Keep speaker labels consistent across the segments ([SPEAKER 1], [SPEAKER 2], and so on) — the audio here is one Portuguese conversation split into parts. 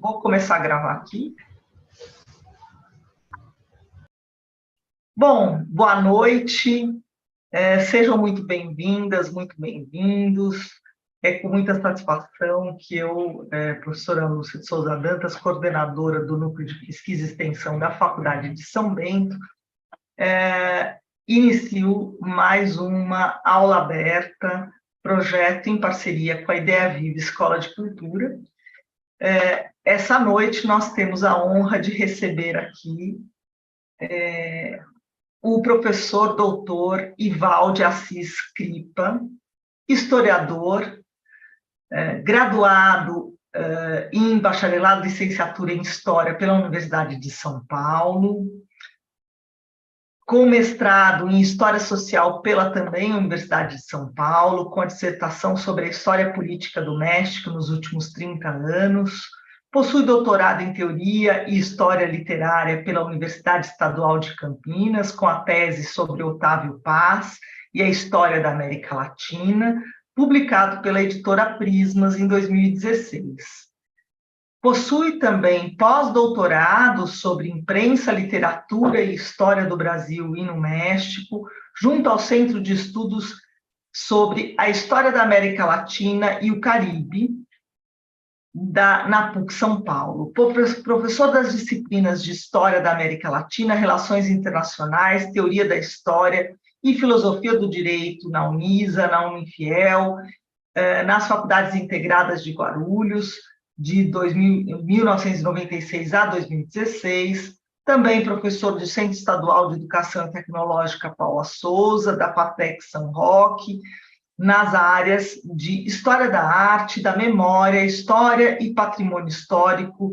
[SPEAKER 1] Vou começar a gravar aqui. Bom, boa noite, sejam muito bem-vindas, muito bem-vindos. É com muita satisfação que eu, professora Lúcia de Souza Dantas, coordenadora do Núcleo de Pesquisa e Extensão da Faculdade de São Bento, inicio mais uma aula aberta, projeto em parceria com a Ideia Viva Escola de Cultura. Essa noite nós temos a honra de receber aqui o professor doutor Ivalde Assis Cripa, historiador, graduado em bacharelado e licenciatura em História pela Universidade de São Paulo, com mestrado em História Social pela também Universidade de São Paulo, com a dissertação sobre a história política do México nos últimos 30 anos, possui doutorado em Teoria e História Literária pela Universidade Estadual de Campinas, com a tese sobre Otávio Paz e a História da América Latina, publicado pela editora Prismas em 2016. Possui também pós-doutorado sobre imprensa, literatura e história do Brasil e no México, junto ao Centro de Estudos sobre a História da América Latina e o Caribe, na PUC São Paulo. Professor das disciplinas de História da América Latina, Relações Internacionais, Teoria da História e Filosofia do Direito na Unisa, na Unifiel, nas Faculdades Integradas de Guarulhos, de 1996 a 2016, também professor do Centro Estadual de Educação Tecnológica Paula Souza, da FATEC São Roque, nas áreas de História da Arte, da Memória, História e Patrimônio Histórico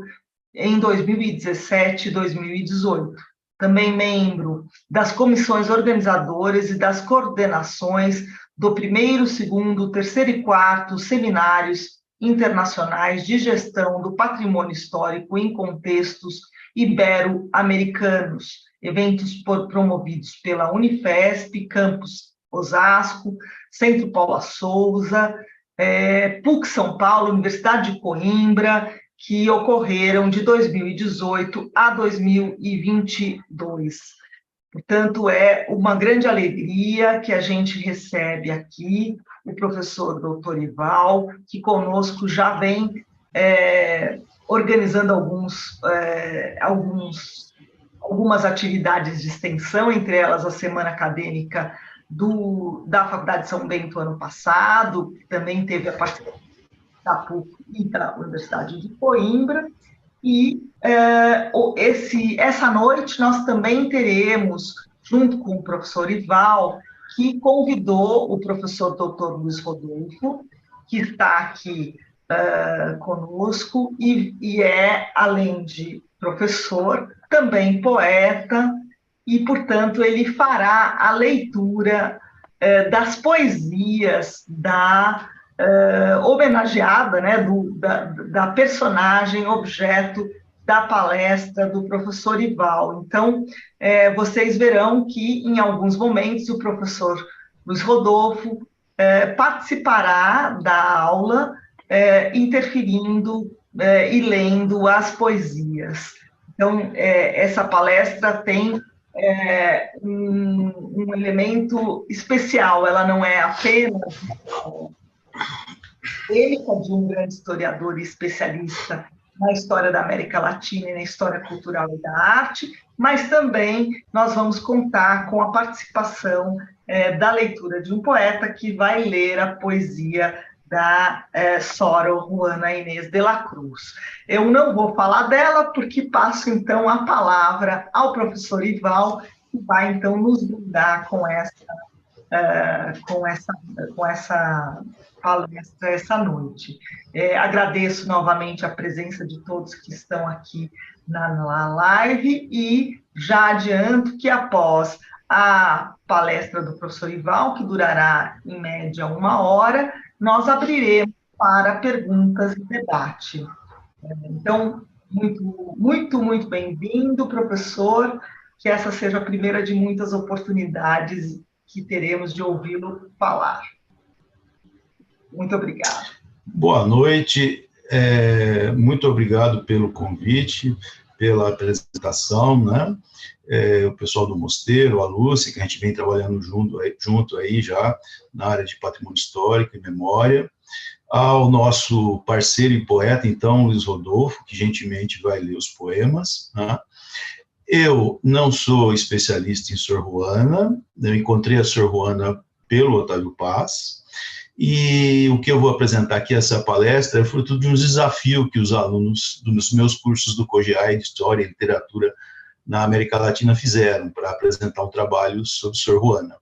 [SPEAKER 1] em 2017 e 2018. Também membro das comissões organizadoras e das coordenações do 1º, 2º, 3º e 4º seminários internacionais de gestão do patrimônio histórico em contextos ibero-americanos, eventos promovidos pela Unifesp, Campus Osasco, Centro Paula Souza, PUC São Paulo, Universidade de Coimbra, que ocorreram de 2018 a 2022. Portanto, é uma grande alegria que a gente recebe aqui o professor doutor Ival, que conosco já vem organizando algumas atividades de extensão, entre elas a Semana Acadêmica da Faculdade de São Bento ano passado, que também teve a participação da PUC e da Universidade de Coimbra, e essa noite nós também teremos, junto com o professor Ival, que convidou o professor doutor Luiz Rodolfo, que está aqui conosco, e é, além de professor, também poeta, e, portanto, ele fará a leitura das poesias da homenageada, né, da personagem objeto da palestra do professor Ival. Então, vocês verão que, em alguns momentos, o professor Luiz Rodolfo participará da aula, interferindo e lendo as poesias. Então, essa palestra tem um elemento especial, ela não é apenas polêmica de um grande historiador e especialista na história da América Latina e na história cultural e da arte, mas também nós vamos contar com a participação da leitura de um poeta que vai ler a poesia da Sor Juana Inês de la Cruz. Eu não vou falar dela, porque passo, então, a palavra ao professor Ival, que vai, então, nos brindar com essa palestra essa noite. Agradeço novamente a presença de todos que estão aqui na live e já adianto que após a palestra do professor Ival, que durará em média 1 hora, nós abriremos para perguntas e debate. Então, muito bem-vindo, professor, que essa seja a primeira de muitas oportunidades que teremos de ouvi-lo falar. Muito obrigada.
[SPEAKER 2] Boa noite. muito obrigado pelo convite, pela apresentação, né? O pessoal do Mosteiro, a Lúcia, que a gente vem trabalhando junto aí já na área de patrimônio histórico e memória, ao nosso parceiro e poeta, então, Luiz Rodolfo, que gentilmente vai ler os poemas, né? Eu não sou especialista em Sor Juana, eu encontrei a Sor Juana pelo Otávio Paz, e o que eu vou apresentar aqui, essa palestra, é fruto de um desafio que os alunos dos meus cursos do COGEAI de História e Literatura na América Latina fizeram para apresentar um trabalho sobre Sor Juana.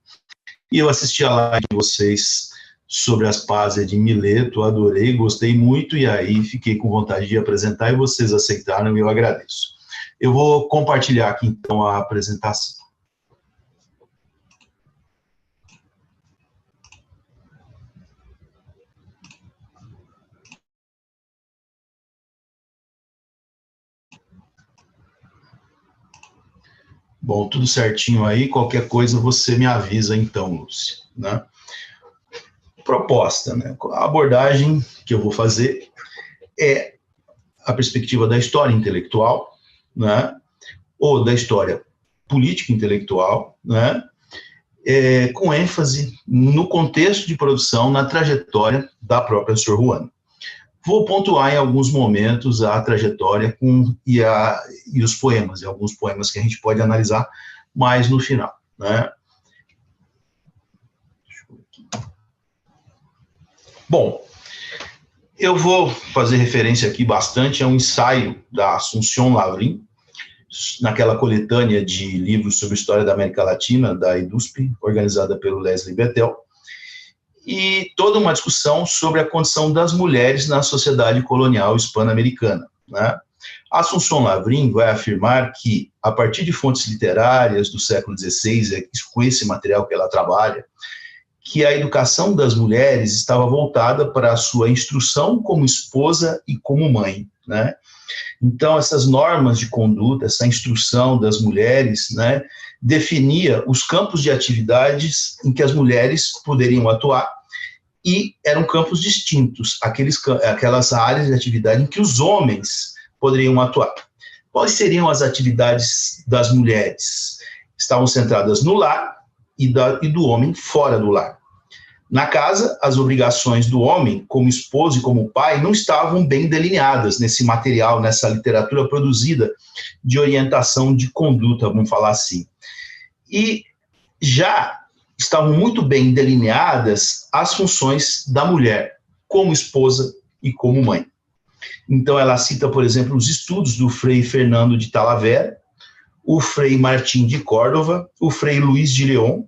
[SPEAKER 2] E eu assisti a live de vocês sobre as Aspásia de Mileto, adorei, gostei muito, e aí fiquei com vontade de apresentar, e vocês aceitaram, e eu agradeço. Eu vou compartilhar aqui, então, a apresentação. Bom, tudo certinho aí, qualquer coisa você me avisa então, Lúcia, né? Proposta, né? A abordagem que eu vou fazer é a perspectiva da história intelectual, né? Ou da história política intelectual, né? Com ênfase no contexto de produção, na trajetória da própria Sor Juana. Vou pontuar em alguns momentos a trajetória e os poemas, e alguns poemas que a gente pode analisar mais no final, né? Bom, eu vou fazer referência aqui bastante a um ensaio da Assunção Lavrin, naquela coletânea de livros sobre história da América Latina, da EDUSP, organizada pelo Leslie Bettel, e toda uma discussão sobre a condição das mulheres na sociedade colonial hispano-americana, né? Assunção Lavrin vai afirmar que, a partir de fontes literárias do século XVI, com esse material que ela trabalha, que a educação das mulheres estava voltada para a sua instrução como esposa e como mãe, né? Então, essas normas de conduta, essa instrução das mulheres, né, definia os campos de atividades em que as mulheres poderiam atuar, e eram campos distintos, aquelas áreas de atividade em que os homens poderiam atuar. Quais seriam as atividades das mulheres? Estavam centradas no lar e do homem fora do lar. Na casa, as obrigações do homem, como esposo e como pai, não estavam bem delineadas nesse material, nessa literatura produzida de orientação de conduta, vamos falar assim. E já estavam muito bem delineadas as funções da mulher, como esposa e como mãe. Então, ela cita, por exemplo, os estudos do Frei Fernando de Talavera, o Frei Martim de Córdova, o Frei Luiz de León,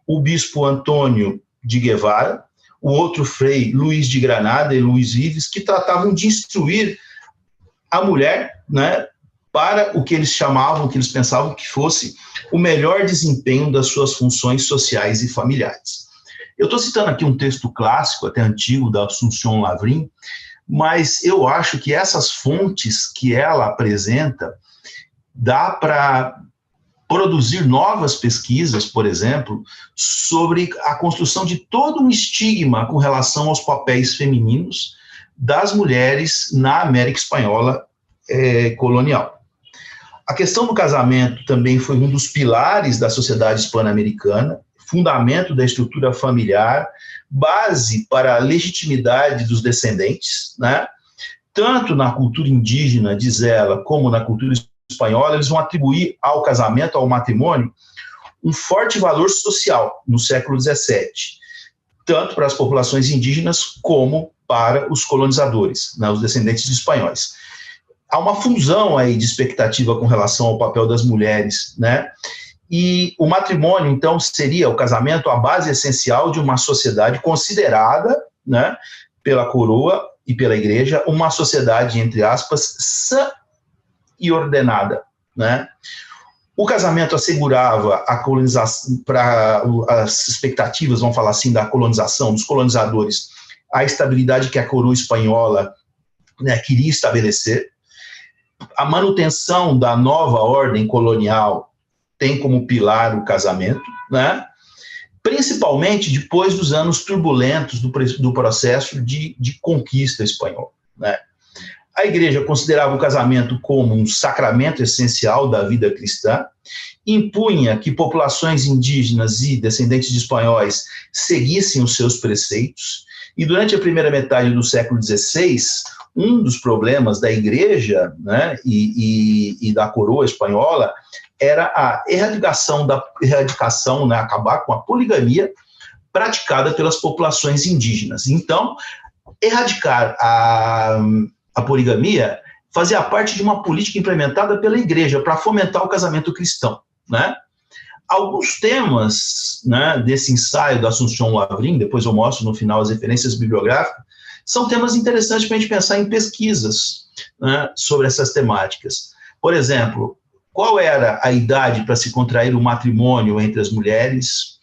[SPEAKER 2] o Bispo Antônio de Guevara, o outro Frei Luiz de Granada e Luiz Vives, que tratavam de instruir a mulher, né, para o que eles chamavam, o que eles pensavam que fosse o melhor desempenho das suas funções sociais e familiares. Eu estou citando aqui um texto clássico, até antigo, da Assunção Lavrin, mas eu acho que essas fontes que ela apresenta, dá para produzir novas pesquisas, por exemplo, sobre a construção de todo um estigma com relação aos papéis femininos das mulheres na América Espanhola colonial. A questão do casamento também foi um dos pilares da sociedade hispano-americana, fundamento da estrutura familiar, base para a legitimidade dos descendentes, né? Tanto na cultura indígena, diz ela, como na cultura espanhola, eles vão atribuir ao casamento, ao matrimônio, um forte valor social no século XVII, tanto para as populações indígenas como para os colonizadores, né, os descendentes de espanhóis. Há uma fusão aí de expectativa com relação ao papel das mulheres, né? E o matrimônio, então, seria o casamento a base essencial de uma sociedade considerada, né, pela coroa e pela igreja, uma sociedade, entre aspas, sã e ordenada, né? O casamento assegurava a colonização, para as expectativas, vamos falar assim, da colonização, dos colonizadores, a estabilidade que a coroa espanhola, né, queria estabelecer. A manutenção da nova ordem colonial tem como pilar o casamento, né? Principalmente depois dos anos turbulentos do processo de conquista espanhol, né? A igreja considerava o casamento como um sacramento essencial da vida cristã, impunha que populações indígenas e descendentes de espanhóis seguissem os seus preceitos, e durante a primeira metade do século XVI, um dos problemas da igreja, né, e da coroa espanhola era a erradicação, né, acabar com a poligamia praticada pelas populações indígenas. Então, erradicar a poligamia fazia parte de uma política implementada pela igreja para fomentar o casamento cristão, né? Alguns temas, né, desse ensaio da Assunção Lavrin, depois eu mostro no final as referências bibliográficas, são temas interessantes para a gente pensar em pesquisas, né, sobre essas temáticas. Por exemplo, qual era a idade para se contrair o matrimônio entre as mulheres?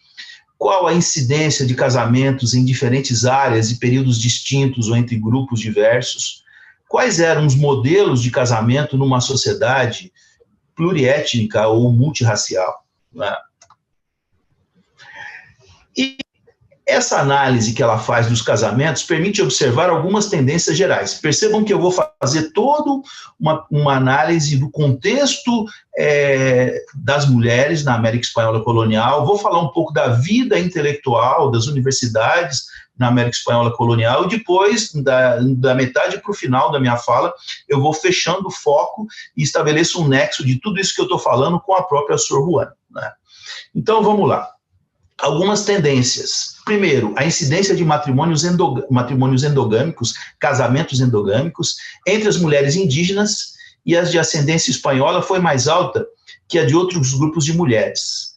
[SPEAKER 2] Qual a incidência de casamentos em diferentes áreas e períodos distintos ou entre grupos diversos? Quais eram os modelos de casamento numa sociedade pluriétnica ou multirracial, né? E essa análise que ela faz dos casamentos permite observar algumas tendências gerais. Percebam que eu vou fazer toda uma análise do contexto das mulheres na América Espanhola colonial, vou falar um pouco da vida intelectual das universidades na América Espanhola colonial, e depois, da metade para o final da minha fala, eu vou fechando o foco e estabeleço um nexo de tudo isso que eu estou falando com a própria Sor Juana, né? Então, vamos lá. Algumas tendências. Primeiro, a incidência de matrimônios endogâmicos, casamentos endogâmicos, entre as mulheres indígenas e as de ascendência espanhola foi mais alta que a de outros grupos de mulheres.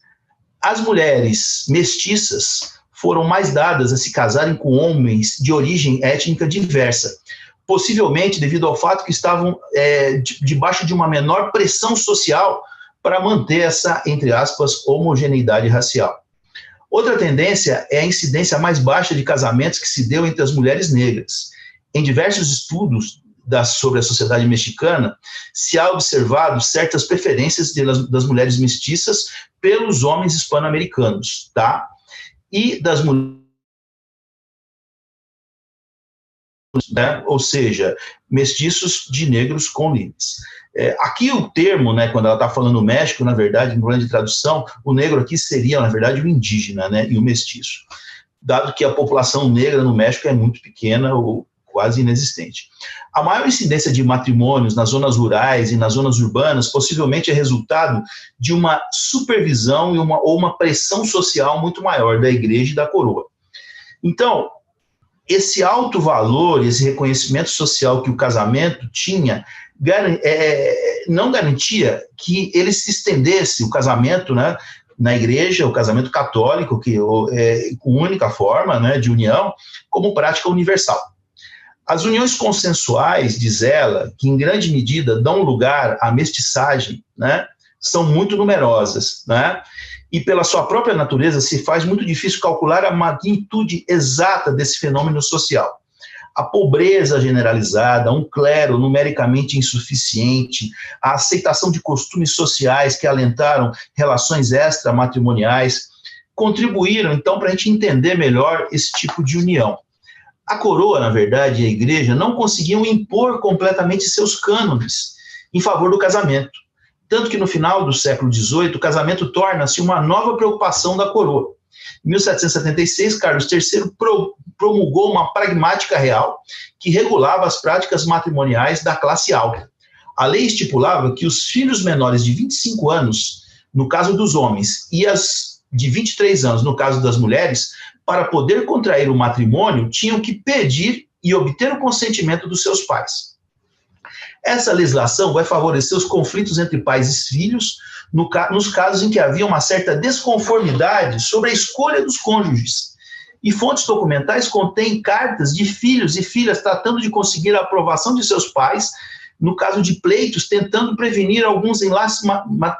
[SPEAKER 2] As mulheres mestiças foram mais dadas a se casarem com homens de origem étnica diversa, possivelmente devido ao fato que estavam debaixo de uma menor pressão social para manter essa, entre aspas, homogeneidade racial. Outra tendência é a incidência mais baixa de casamentos que se deu entre as mulheres negras. Em diversos estudos sobre a sociedade mexicana, se há observado certas preferências das mulheres mestiças pelos homens hispano-americanos, tá? E das mulheres, né? Ou seja, mestiços de negros com livres. Aqui o termo, né, quando ela está falando México, na verdade, no problema de tradução, o negro aqui seria, na verdade, o indígena, né, e o mestiço, dado que a população negra no México é muito pequena ou quase inexistente. A maior incidência de matrimônios nas zonas rurais e nas zonas urbanas possivelmente é resultado de uma supervisão ou uma pressão social muito maior da igreja e da coroa. Então, esse alto valor, esse reconhecimento social que o casamento tinha, não garantia que ele se estendesse, o casamento, né, na igreja, o casamento católico, com única forma, né, de união, como prática universal. As uniões consensuais, diz ela, que em grande medida dão lugar à mestiçagem, né, são muito numerosas, né, e pela sua própria natureza se faz muito difícil calcular a magnitude exata desse fenômeno social. A pobreza generalizada, um clero numericamente insuficiente, a aceitação de costumes sociais que alentaram relações extramatrimoniais, contribuíram, então, para a gente entender melhor esse tipo de união. A coroa, na verdade, e a igreja não conseguiam impor completamente seus cânones em favor do casamento. Tanto que no final do século XVIII, o casamento torna-se uma nova preocupação da coroa. Em 1776, Carlos III promulgou uma pragmática real que regulava as práticas matrimoniais da classe alta. A lei estipulava que os filhos menores de 25 anos, no caso dos homens, e as de 23 anos, no caso das mulheres, para poder contrair o matrimônio, tinham que pedir e obter o consentimento dos seus pais. Essa legislação vai favorecer os conflitos entre pais e filhos, nos casos em que havia uma certa desconformidade sobre a escolha dos cônjuges. E fontes documentais contêm cartas de filhos e filhas tratando de conseguir a aprovação de seus pais, no caso de pleitos, tentando prevenir alguns enlaces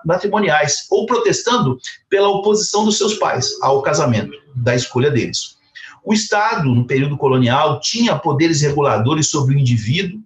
[SPEAKER 2] matrimoniais, ou protestando pela oposição dos seus pais ao casamento, da escolha deles. O Estado, no período colonial, tinha poderes reguladores sobre o indivíduo,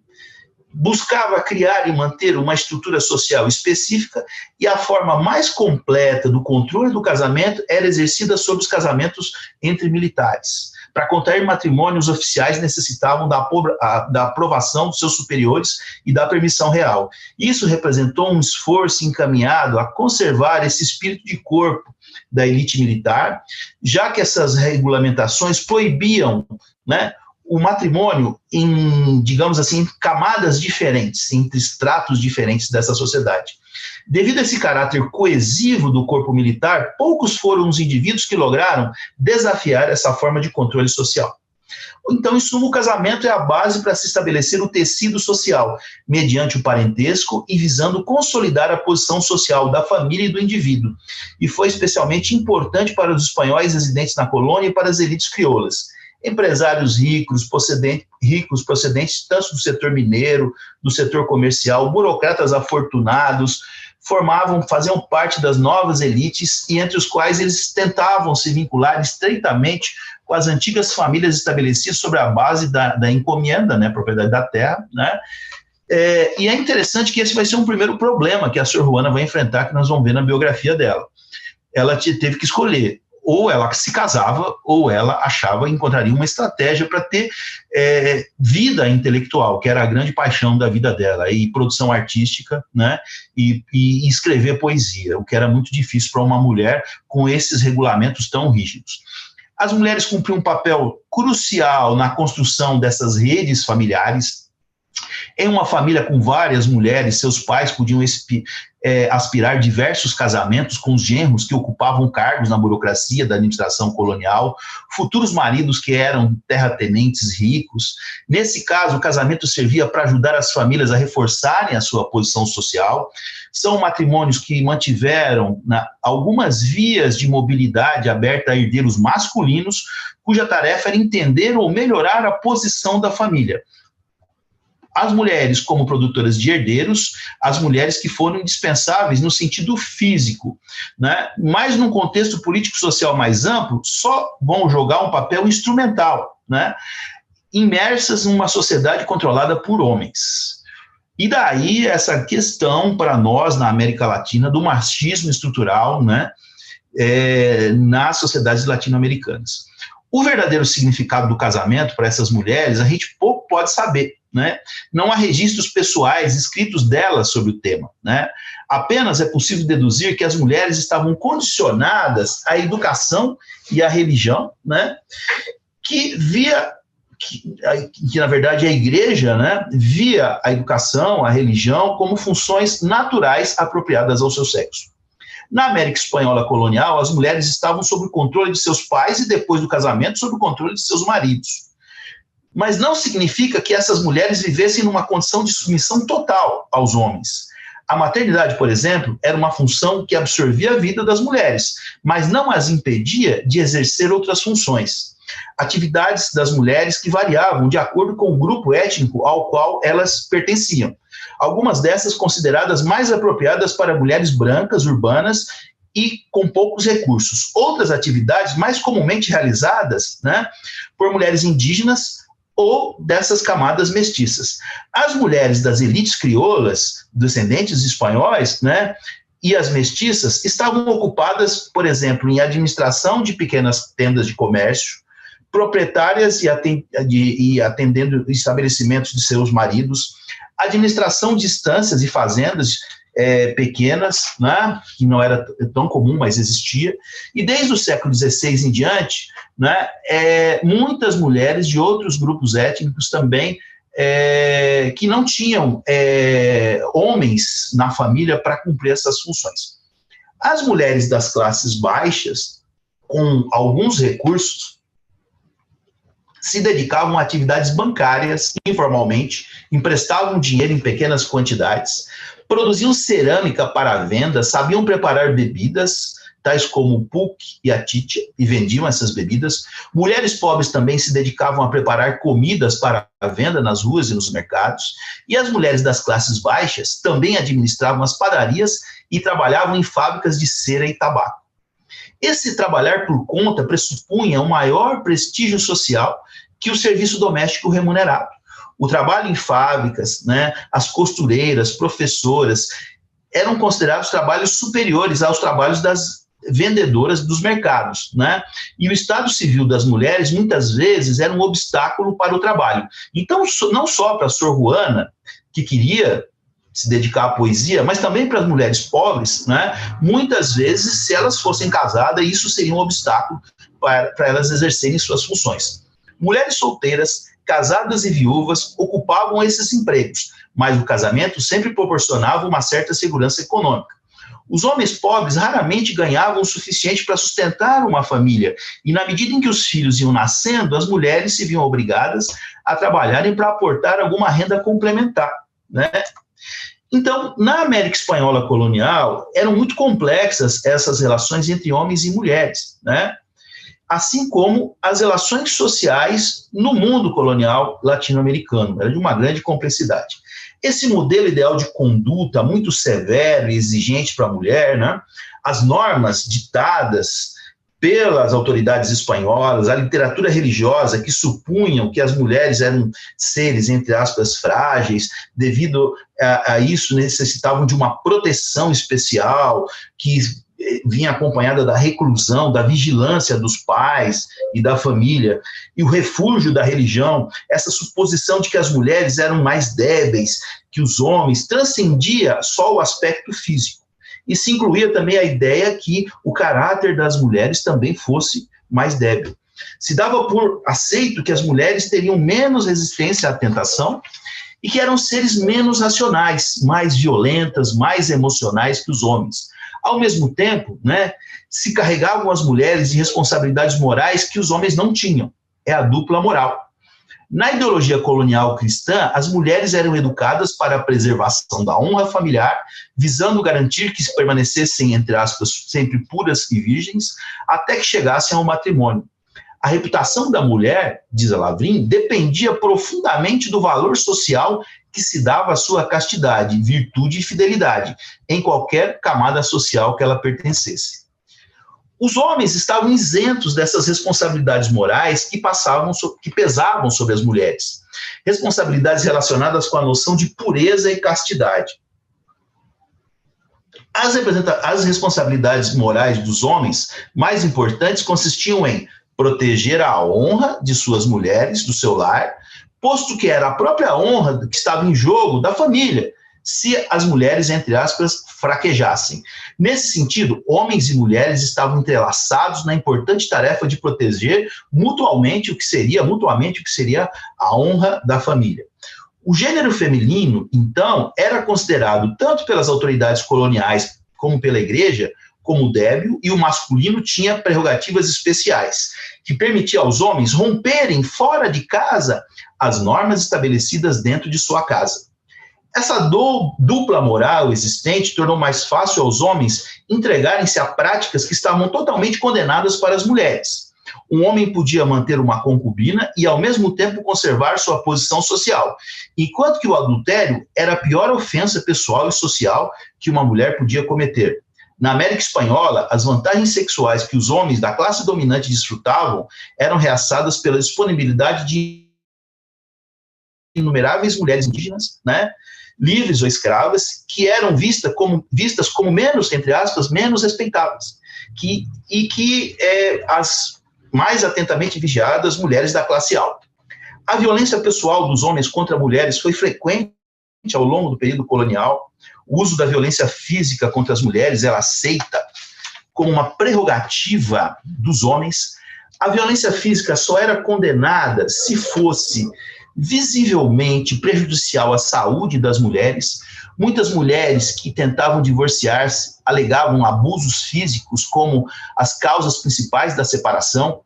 [SPEAKER 2] buscava criar e manter uma estrutura social específica, e a forma mais completa do controle do casamento era exercida sobre os casamentos entre militares. Para contrair matrimônio, os oficiais necessitavam da aprovação dos seus superiores e da permissão real. Isso representou um esforço encaminhado a conservar esse espírito de corpo da elite militar, já que essas regulamentações proibiam, né, o matrimônio em, digamos assim, camadas diferentes, entre estratos diferentes dessa sociedade. Devido a esse caráter coesivo do corpo militar, poucos foram os indivíduos que lograram desafiar essa forma de controle social. Então, em suma, o casamento é a base para se estabelecer o tecido social, mediante o parentesco e visando consolidar a posição social da família e do indivíduo. E foi especialmente importante para os espanhóis residentes na colônia e para as elites crioulas. Empresários ricos procedentes tanto do setor mineiro, do setor comercial, burocratas afortunados, faziam parte das novas elites e entre os quais eles tentavam se vincular estreitamente com as antigas famílias estabelecidas sobre a base da encomienda, né, propriedade da terra, né? E é interessante que esse vai ser um primeiro problema que a Sor Juana vai enfrentar, que nós vamos ver na biografia dela. Ela teve que escolher, ou ela se casava, ou ela achava, encontraria uma estratégia para ter vida intelectual, que era a grande paixão da vida dela, e produção artística, né, e escrever poesia, o que era muito difícil para uma mulher com esses regulamentos tão rígidos. As mulheres cumpriam um papel crucial na construção dessas redes familiares. Em uma família com várias mulheres, seus pais podiam aspirar diversos casamentos com os genros que ocupavam cargos na burocracia da administração colonial, futuros maridos que eram terratenentes ricos. Nesse caso, o casamento servia para ajudar as famílias a reforçarem a sua posição social. São matrimônios que mantiveram algumas vias de mobilidade aberta a herdeiros masculinos, cuja tarefa era entender ou melhorar a posição da família. As mulheres como produtoras de herdeiros, as mulheres que foram indispensáveis no sentido físico, né? Mas num contexto político-social mais amplo, só vão jogar um papel instrumental, né? Imersas numa sociedade controlada por homens. E daí essa questão para nós, na América Latina, do machismo estrutural, né? Nas sociedades latino-americanas. O verdadeiro significado do casamento para essas mulheres, a gente pouco pode saber, né? Não há registros pessoais escritos delas sobre o tema, né? Apenas é possível deduzir que as mulheres estavam condicionadas à educação e à religião, né? Que na verdade a igreja, né, via a educação, a religião como funções naturais apropriadas ao seu sexo. Na América Espanhola colonial, as mulheres estavam sob o controle de seus pais e depois do casamento sob o controle de seus maridos. Mas não significa que essas mulheres vivessem numa condição de submissão total aos homens. A maternidade, por exemplo, era uma função que absorvia a vida das mulheres, mas não as impedia de exercer outras funções. Atividades das mulheres que variavam de acordo com o grupo étnico ao qual elas pertenciam. Algumas dessas consideradas mais apropriadas para mulheres brancas, urbanas e com poucos recursos. Outras atividades mais comumente realizadas, né, por mulheres indígenas ou dessas camadas mestiças. As mulheres das elites crioulas, descendentes de espanhóis, né, e as mestiças estavam ocupadas, por exemplo, em administração de pequenas tendas de comércio, proprietárias e atendendo estabelecimentos de seus maridos, administração de estâncias e fazendas pequenas, né, que não era tão comum, mas existia, e desde o século XVI em diante, né, muitas mulheres de outros grupos étnicos também, que não tinham homens na família para cumprir essas funções. As mulheres das classes baixas, com alguns recursos, se dedicavam a atividades bancárias informalmente, emprestavam dinheiro em pequenas quantidades, produziam cerâmica para venda, sabiam preparar bebidas, tais como o pulque e a titia, e vendiam essas bebidas. Mulheres pobres também se dedicavam a preparar comidas para a venda nas ruas e nos mercados. E as mulheres das classes baixas também administravam as padarias e trabalhavam em fábricas de cera e tabaco. Esse trabalhar por conta pressupunha um maior prestígio social que o serviço doméstico remunerado. O trabalho em fábricas, né, as costureiras, professoras, eram considerados trabalhos superiores aos trabalhos das vendedoras dos mercados, né? E o estado civil das mulheres, muitas vezes, era um obstáculo para o trabalho. Então, não só para a Sor Juana, que queria se dedicar à poesia, mas também para as mulheres pobres, né? Muitas vezes, se elas fossem casadas, isso seria um obstáculo para elas exercerem suas funções. Mulheres solteiras, casadas e viúvas ocupavam esses empregos, mas o casamento sempre proporcionava uma certa segurança econômica. Os homens pobres raramente ganhavam o suficiente para sustentar uma família, e na medida em que os filhos iam nascendo, as mulheres se viam obrigadas a trabalharem para aportar alguma renda complementar, né? Então, na América Espanhola colonial, eram muito complexas essas relações entre homens e mulheres, né? Assim como as relações sociais no mundo colonial latino-americano, era de uma grande complexidade. Esse modelo ideal de conduta muito severo e exigente para a mulher, né? As normas ditadas pelas autoridades espanholas, a literatura religiosa que supunham que as mulheres eram seres, entre aspas, frágeis, devido a isso necessitavam de uma proteção especial, que vinha acompanhada da reclusão, da vigilância dos pais e da família, e o refúgio da religião, essa suposição de que as mulheres eram mais débeis que os homens, transcendia só o aspecto físico. E se incluía também a ideia que o caráter das mulheres também fosse mais débil. Se dava por aceito que as mulheres teriam menos resistência à tentação e que eram seres menos racionais, mais violentas, mais emocionais que os homens. Ao mesmo tempo, né, se carregavam as mulheres de responsabilidades morais que os homens não tinham. É a dupla moral. Na ideologia colonial cristã, as mulheres eram educadas para a preservação da honra familiar, visando garantir que permanecessem, entre aspas, sempre puras e virgens, até que chegassem ao matrimônio. A reputação da mulher, diz a Lavrin, dependia profundamente do valor social que se dava à sua castidade, virtude e fidelidade, em qualquer camada social que ela pertencesse. Os homens estavam isentos dessas responsabilidades morais que pesavam sobre as mulheres. Responsabilidades relacionadas com a noção de pureza e castidade. As responsabilidades morais dos homens mais importantes consistiam em proteger a honra de suas mulheres, do seu lar, posto que era a própria honra que estava em jogo da família, se as mulheres, entre aspas, fraquejassem. Nesse sentido, homens e mulheres estavam entrelaçados na importante tarefa de proteger mutuamente o que seria a honra da família. O gênero feminino, então, era considerado, tanto pelas autoridades coloniais como pela igreja, como débil, e o masculino tinha prerrogativas especiais, que permitia aos homens romperem fora de casa as normas estabelecidas dentro de sua casa. Essa dupla moral existente tornou mais fácil aos homens entregarem-se a práticas que estavam totalmente condenadas para as mulheres. Um homem podia manter uma concubina e, ao mesmo tempo, conservar sua posição social, enquanto que o adultério era a pior ofensa pessoal e social que uma mulher podia cometer. Na América Espanhola, as vantagens sexuais que os homens da classe dominante desfrutavam eram realçadas pela disponibilidade de inumeráveis mulheres indígenas, né, livres ou escravas, que eram vistas como menos, entre aspas, menos respeitáveis, as mais atentamente vigiadas mulheres da classe alta. A violência pessoal dos homens contra mulheres foi frequente ao longo do período colonial. O uso da violência física contra as mulheres era aceita como uma prerrogativa dos homens. A violência física só era condenada se fosse visivelmente prejudicial à saúde das mulheres. Muitas mulheres que tentavam divorciar-se alegavam abusos físicos como as causas principais da separação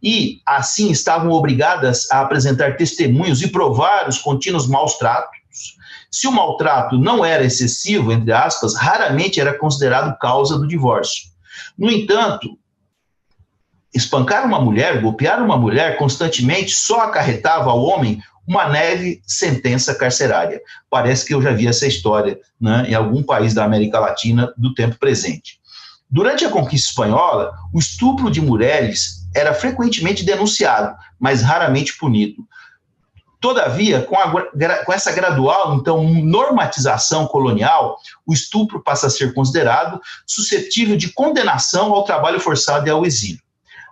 [SPEAKER 2] e, assim, estavam obrigadas a apresentar testemunhos e provar os contínuos maus tratos. Se o maltrato não era excessivo, entre aspas, raramente era considerado causa do divórcio. No entanto, espancar uma mulher, golpear uma mulher constantemente só acarretava ao homem uma leve sentença carcerária. Parece que eu já vi essa história, né, em algum país da América Latina do tempo presente. Durante a conquista espanhola, o estupro de mulheres era frequentemente denunciado, mas raramente punido. Todavia, com essa gradual, então, normatização colonial, o estupro passa a ser considerado suscetível de condenação ao trabalho forçado e ao exílio.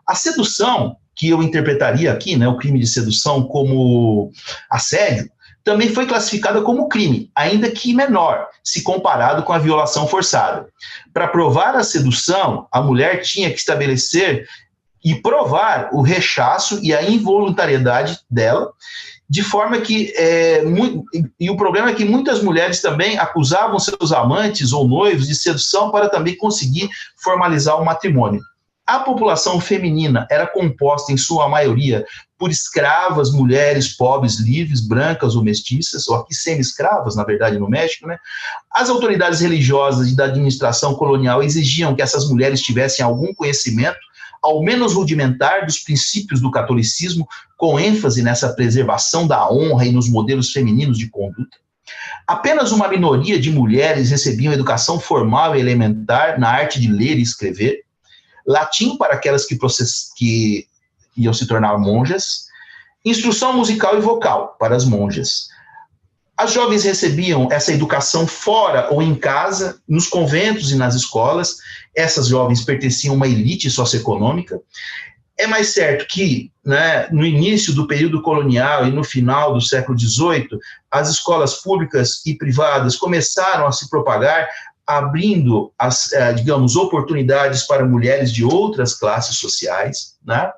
[SPEAKER 2] A sedução, que eu interpretaria aqui, né, o crime de sedução como assédio, também foi classificada como crime, ainda que menor, se comparado com a violação forçada. Para provar a sedução, a mulher tinha que estabelecer e provar o rechaço e a involuntariedade dela, de forma que, e o problema é que muitas mulheres também acusavam seus amantes ou noivos de sedução para também conseguir formalizar o matrimônio. A população feminina era composta, em sua maioria, por escravas, mulheres pobres, livres, brancas ou mestiças, ou aqui semi-escravas, na verdade, no México, né? As autoridades religiosas e da administração colonial exigiam que essas mulheres tivessem algum conhecimento, ao menos rudimentar, dos princípios do catolicismo, com ênfase nessa preservação da honra e nos modelos femininos de conduta. Apenas uma minoria de mulheres recebiam educação formal e elementar na arte de ler e escrever, latim para aquelas que iam se tornar monjas, instrução musical e vocal para as monjas. As jovens recebiam essa educação fora ou em casa, nos conventos e nas escolas. Essas jovens pertenciam a uma elite socioeconômica. É mais certo que, né, no início do período colonial e no final do século XVIII, as escolas públicas e privadas começaram a se propagar, abrindo, digamos, oportunidades para mulheres de outras classes sociais, né?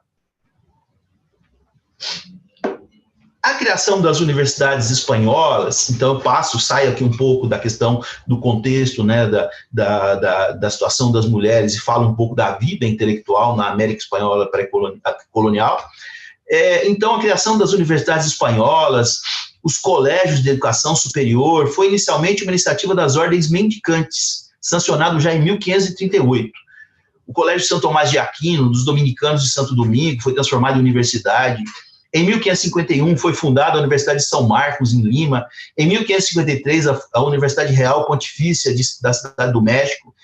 [SPEAKER 2] A criação das universidades espanholas, então eu saio aqui um pouco da questão do contexto, né, da situação das mulheres e falo um pouco da vida intelectual na América Espanhola pré-colonial. Então, a criação das universidades espanholas, os colégios de educação superior, foi inicialmente uma iniciativa das ordens mendicantes, sancionado já em 1538. O Colégio São Tomás de Aquino, dos dominicanos de Santo Domingo, foi transformado em universidade. Em 1551, foi fundada a Universidade de São Marcos, em Lima. Em 1553, a Universidade Real Pontifícia da Cidade do México.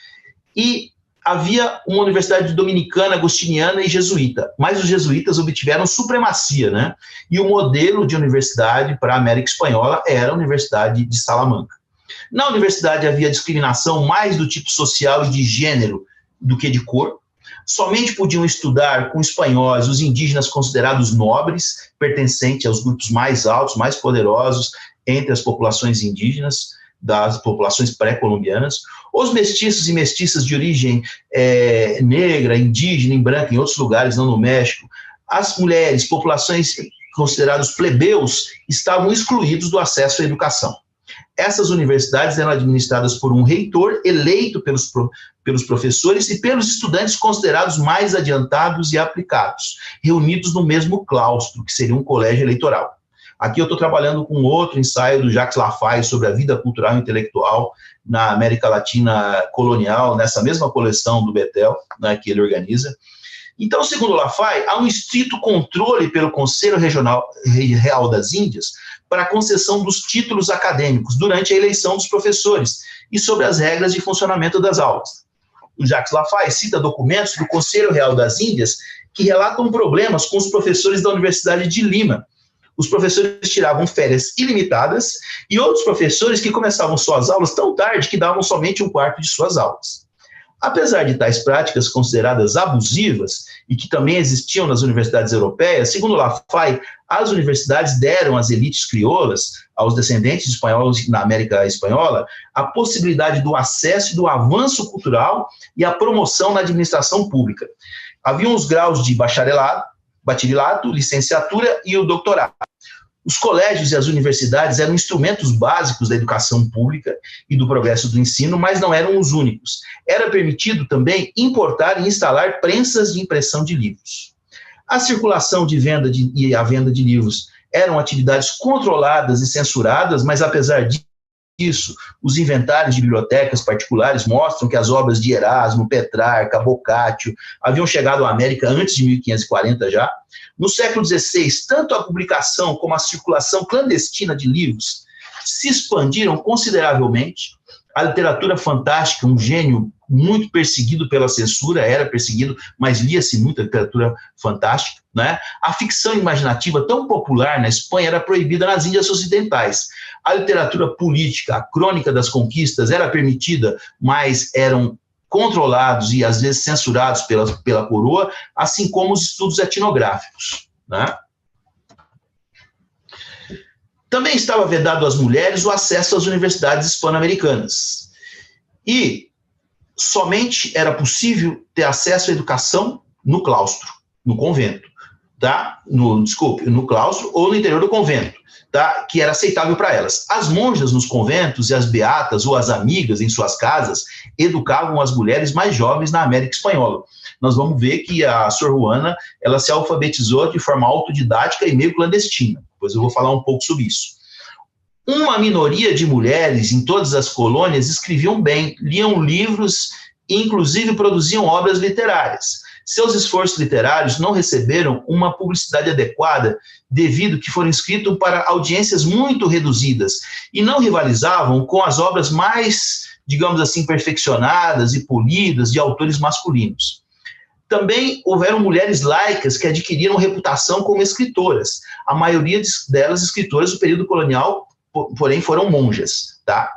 [SPEAKER 2] E havia uma universidade dominicana, agostiniana e jesuíta, mas os jesuítas obtiveram supremacia, né? E o modelo de universidade para a América Espanhola era a Universidade de Salamanca. Na universidade havia discriminação mais do tipo social e de gênero do que de cor. Somente podiam estudar com espanhóis os indígenas considerados nobres, pertencentes aos grupos mais altos, mais poderosos entre as populações indígenas, das populações pré-colombianas. Os mestiços e mestiças de origem negra, indígena, em branca, em outros lugares, não no México. As mulheres, populações consideradas plebeus, estavam excluídos do acesso à educação. Essas universidades eram administradas por um reitor eleito pelos professores e pelos estudantes considerados mais adiantados e aplicados, reunidos no mesmo claustro, que seria um colégio eleitoral. Aqui eu estou trabalhando com outro ensaio do Jacques Lafaye sobre a vida cultural e intelectual na América Latina colonial, nessa mesma coleção do Betel, né, que ele organiza. Então, segundo Lafaye, há um estrito controle pelo Conselho Real das Índias para a concessão dos títulos acadêmicos durante a eleição dos professores e sobre as regras de funcionamento das aulas. O Jacques Lafaye cita documentos do Conselho Real das Índias que relatam problemas com os professores da Universidade de Lima. Os professores tiravam férias ilimitadas e outros professores que começavam suas aulas tão tarde que davam somente um quarto de suas aulas. Apesar de tais práticas consideradas abusivas e que também existiam nas universidades europeias, segundo Lafaye, as universidades deram às elites crioulas, aos descendentes de espanhóis na América Espanhola, a possibilidade do acesso e do avanço cultural e a promoção na administração pública. Haviam os graus de bacharelato, licenciatura e o doutorado. Os colégios e as universidades eram instrumentos básicos da educação pública e do progresso do ensino, mas não eram os únicos. Era permitido também importar e instalar prensas de impressão de livros. A circulação e a venda de livros eram atividades controladas e censuradas, mas apesar disso, os inventários de bibliotecas particulares mostram que as obras de Erasmo, Petrarca, Boccaccio haviam chegado à América antes de 1540 já. No século XVI, tanto a publicação como a circulação clandestina de livros se expandiram consideravelmente. A literatura fantástica, um gênio muito perseguido pela censura, era perseguido, mas lia-se muita literatura fantástica, né? A ficção imaginativa, tão popular na Espanha, era proibida nas Índias Ocidentais. A literatura política, a crônica das conquistas era permitida, mas eram controlados e às vezes censurados pela coroa, assim como os estudos etnográficos, né? Também estava vedado às mulheres o acesso às universidades hispano-americanas. E somente era possível ter acesso à educação no claustro, no convento, tá? No claustro ou no interior do convento, tá? Que era aceitável para elas. As monjas nos conventos e as beatas ou as amigas em suas casas educavam as mulheres mais jovens na América Espanhola. Nós vamos ver que a Sor Juana, ela se alfabetizou de forma autodidática e meio clandestina. Depois eu vou falar um pouco sobre isso. Uma minoria de mulheres em todas as colônias escreviam bem, liam livros e inclusive produziam obras literárias. Seus esforços literários não receberam uma publicidade adequada devido que foram escritos para audiências muito reduzidas e não rivalizavam com as obras mais, digamos assim, perfeccionadas e polidas de autores masculinos. Também houveram mulheres laicas que adquiriram reputação como escritoras. A maioria delas escritoras do período colonial, porém, foram monjas, tá?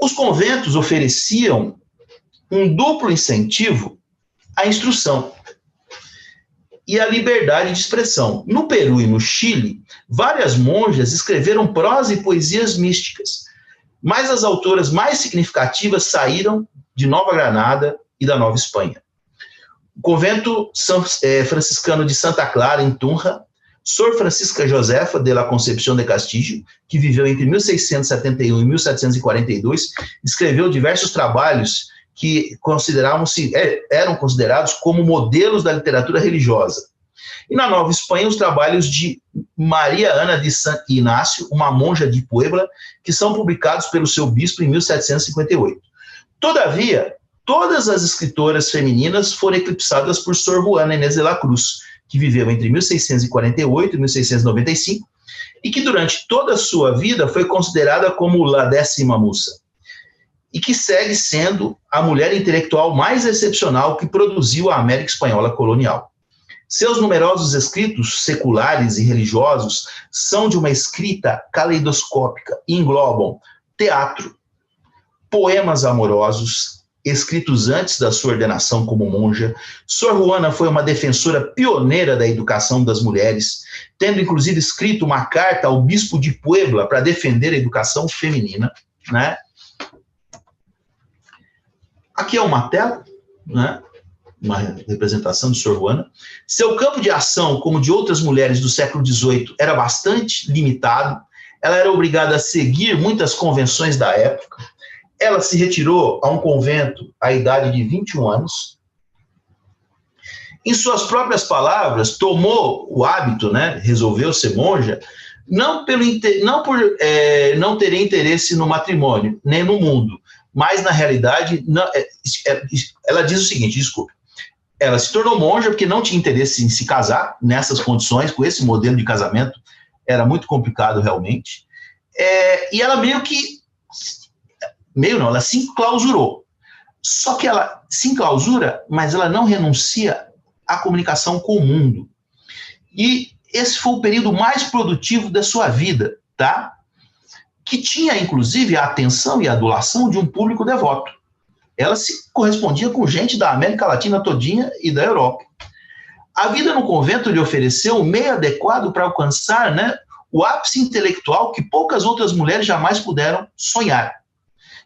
[SPEAKER 2] Os conventos ofereciam um duplo incentivo à instrução e à liberdade de expressão. No Peru e no Chile, várias monjas escreveram prosa e poesias místicas, mas as autoras mais significativas saíram de Nova Granada e da Nova Espanha. O convento franciscano de Santa Clara, em Tunja, Sor Francisca Josefa de la Concepción de Castillo, que viveu entre 1671 e 1742, escreveu diversos trabalhos que eram considerados como modelos da literatura religiosa. E na Nova Espanha, os trabalhos de Maria Ana de San Inácio, uma monja de Puebla, que são publicados pelo seu bispo em 1758. Todavia, todas as escritoras femininas foram eclipsadas por Sor Juana Inés de la Cruz, que viveu entre 1648 e 1695, e que durante toda a sua vida foi considerada como la 10ª musa, e que segue sendo a mulher intelectual mais excepcional que produziu a América Espanhola colonial. Seus numerosos escritos seculares e religiosos são de uma escrita caleidoscópica e englobam teatro, poemas amorosos, escritos antes da sua ordenação como monja. Sor Juana foi uma defensora pioneira da educação das mulheres, tendo inclusive escrito uma carta ao bispo de Puebla para defender a educação feminina, né? Aqui é uma tela, né? Uma representação de Sor Juana. Seu campo de ação, como de outras mulheres do século XVIII, era bastante limitado. Ela era obrigada a seguir muitas convenções da época. Ela se retirou a um convento à idade de 21 anos. Em suas próprias palavras, tomou o hábito, né, resolveu ser monja, não por não ter interesse no matrimônio, nem no mundo, mas, na realidade, ela diz o seguinte, desculpe, ela se tornou monja porque não tinha interesse em se casar nessas condições, com esse modelo de casamento, era muito complicado realmente, e ela ela se enclausurou. Só que ela se enclausura, mas ela não renuncia à comunicação com o mundo. E esse foi o período mais produtivo da sua vida, tá? Que tinha, inclusive, a atenção e a adulação de um público devoto. Ela se correspondia com gente da América Latina todinha e da Europa. A vida no convento lhe ofereceu um meio adequado para alcançar, né, o ápice intelectual que poucas outras mulheres jamais puderam sonhar.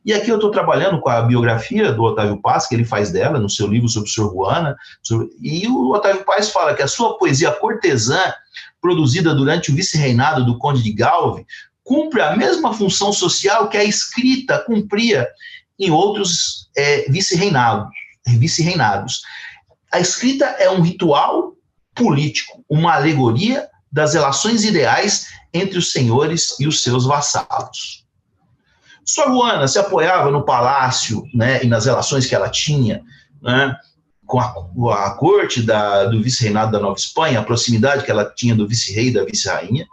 [SPEAKER 2] E aqui eu estou trabalhando com a biografia do Otávio Paz, que ele faz dela, no seu livro sobre Sor Juana, e o Otávio Paz fala que a sua poesia cortesã, produzida durante o vice-reinado do Conde de Galve, cumpre a mesma função social que a escrita cumpria em outros vice-reinados. A escrita é um ritual político, uma alegoria das relações ideais entre os senhores e os seus vassalos. Sor Juana se apoiava no palácio, né, e nas relações que ela tinha, né, com a corte do vice-reinado da Nova Espanha, a proximidade que ela tinha do vice-rei e da vice-rainha,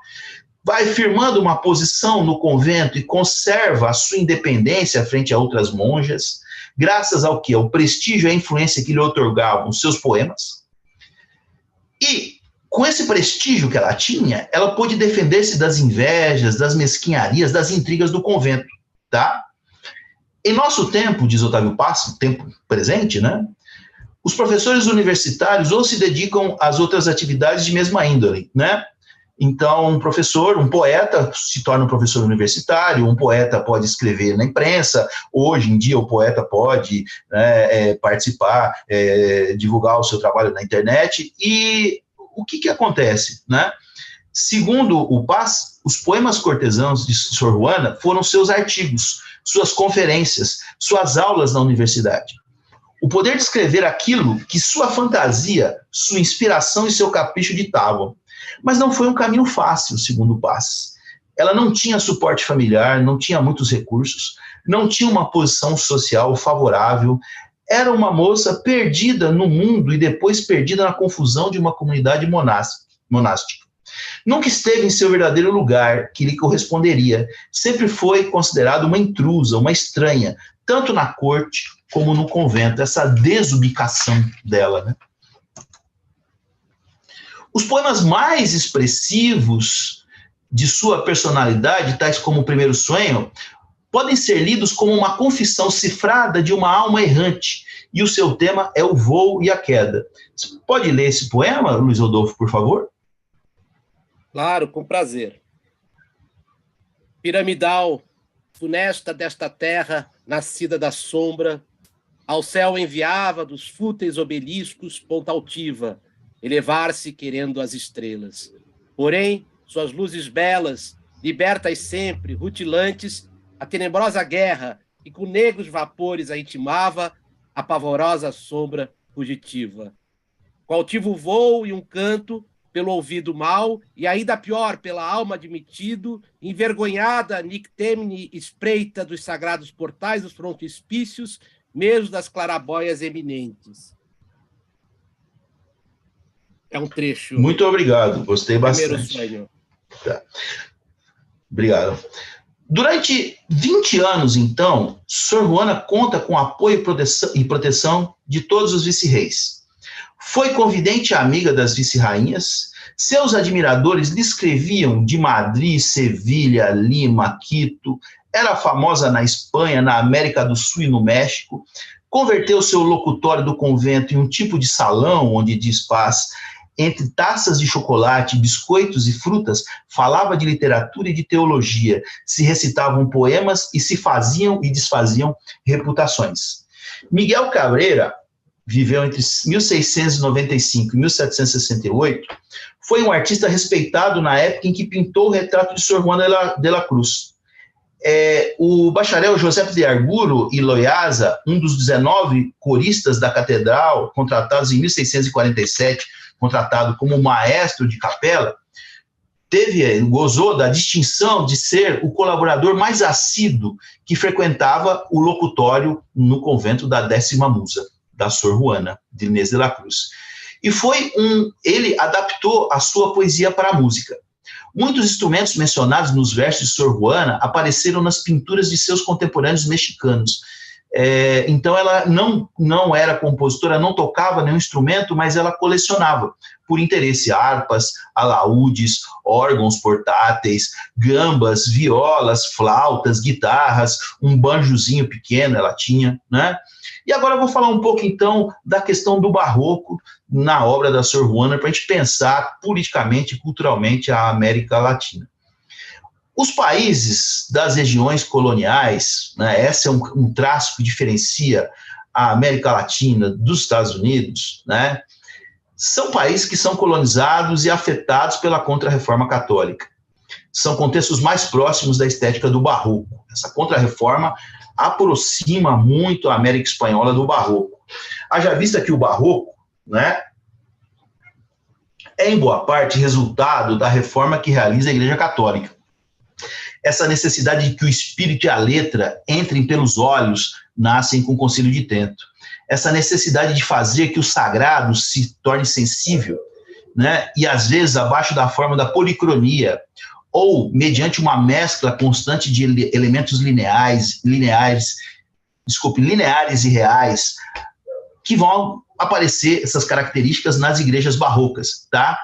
[SPEAKER 2] vai firmando uma posição no convento e conserva a sua independência frente a outras monjas, graças ao quê? Ao prestígio e à influência que lhe otorgavam seus poemas. E, com esse prestígio que ela tinha, ela pôde defender-se das invejas, das mesquinharias, das intrigas do convento, tá? Em nosso tempo, diz Otávio Paz, tempo presente, né? Os professores universitários ou se dedicam às outras atividades de mesma índole, né? Então, um professor, um poeta se torna um professor universitário, um poeta pode escrever na imprensa, hoje em dia o poeta pode, né, participar, divulgar o seu trabalho na internet, e o que acontece, né? Segundo o Paz, os poemas cortesãos de Sor Juana foram seus artigos, suas conferências, suas aulas na universidade. O poder de escrever aquilo que sua fantasia, sua inspiração e seu capricho ditavam. Mas não foi um caminho fácil, segundo o Paz. Ela não tinha suporte familiar, não tinha muitos recursos, não tinha uma posição social favorável, era uma moça perdida no mundo e depois perdida na confusão de uma comunidade monástica. Nunca esteve em seu verdadeiro lugar, que lhe corresponderia. Sempre foi considerada uma intrusa, uma estranha, tanto na corte como no convento, essa desubicação dela, né? Os poemas mais expressivos de sua personalidade, tais como O Primeiro Sonho, podem ser lidos como uma confissão cifrada de uma alma errante, e o seu tema é o voo e a queda. Você pode ler esse poema, Luiz Rodolfo, por favor?
[SPEAKER 3] Claro, com prazer. Piramidal, funesta desta terra, nascida da sombra, ao céu enviava dos fúteis obeliscos ponta altiva, elevar-se querendo as estrelas. Porém, suas luzes belas, libertas sempre, rutilantes, a tenebrosa guerra, e com negros vapores a intimava, a pavorosa sombra fugitiva. Com altivo voo e um canto, pelo ouvido mal, e ainda pior, pela alma admitido, envergonhada, nictemne espreita dos sagrados portais dos frontispícios, mesmo das clarabóias eminentes. É um trecho.
[SPEAKER 2] Muito obrigado, gostei bastante.
[SPEAKER 3] Primeiro Sonho.
[SPEAKER 2] Tá. Obrigado. Durante 20 anos, então, Sor Juana conta com apoio e proteção de todos os vice-reis. Foi confidente e amiga das vice-rainhas. Seus admiradores lhe escreviam de Madrid, Sevilha, Lima, Quito. Era famosa na Espanha, na América do Sul e no México. Converteu seu locutório do convento em um tipo de salão, onde, diz Paz, entre taças de chocolate, biscoitos e frutas, falava de literatura e de teologia, se recitavam poemas e se faziam e desfaziam reputações. Miguel Cabrera viveu entre 1695 e 1768, foi um artista respeitado na época em que pintou o retrato de Sor Juana de la Cruz. O bacharel José de Arguro e Loiasa, um dos 19 coristas da catedral, contratados em 1647, contratado como maestro de capela, gozou da distinção de ser o colaborador mais assíduo que frequentava o locutório no convento da 10ª Musa, da Sor Juana de Inês de la Cruz. E ele adaptou a sua poesia para a música. Muitos instrumentos mencionados nos versos de Sor Juana apareceram nas pinturas de seus contemporâneos mexicanos. Então ela não era compositora, não tocava nenhum instrumento, mas ela colecionava, por interesse, harpas, alaúdes, órgãos portáteis, gambas, violas, flautas, guitarras, um banjozinho pequeno ela tinha, né? E agora eu vou falar um pouco, então, da questão do barroco na obra da Sor Juana, para a gente pensar politicamente e culturalmente a América Latina. Os países das regiões coloniais, né, esse é um traço que diferencia a América Latina dos Estados Unidos, né, são países que são colonizados e afetados pela Contra-Reforma Católica. São contextos mais próximos da estética do Barroco. Essa Contra-Reforma aproxima muito a América Espanhola do Barroco. Haja vista que o Barroco, né, é em boa parte resultado da reforma que realiza a Igreja Católica. Essa necessidade de que o espírito e a letra entrem pelos olhos nascem com o Concílio de Trento. Essa necessidade de fazer que o sagrado se torne sensível, né? E às vezes abaixo da forma da policronia, ou mediante uma mescla constante de elementos lineares e reais, que vão aparecer essas características nas igrejas barrocas, tá?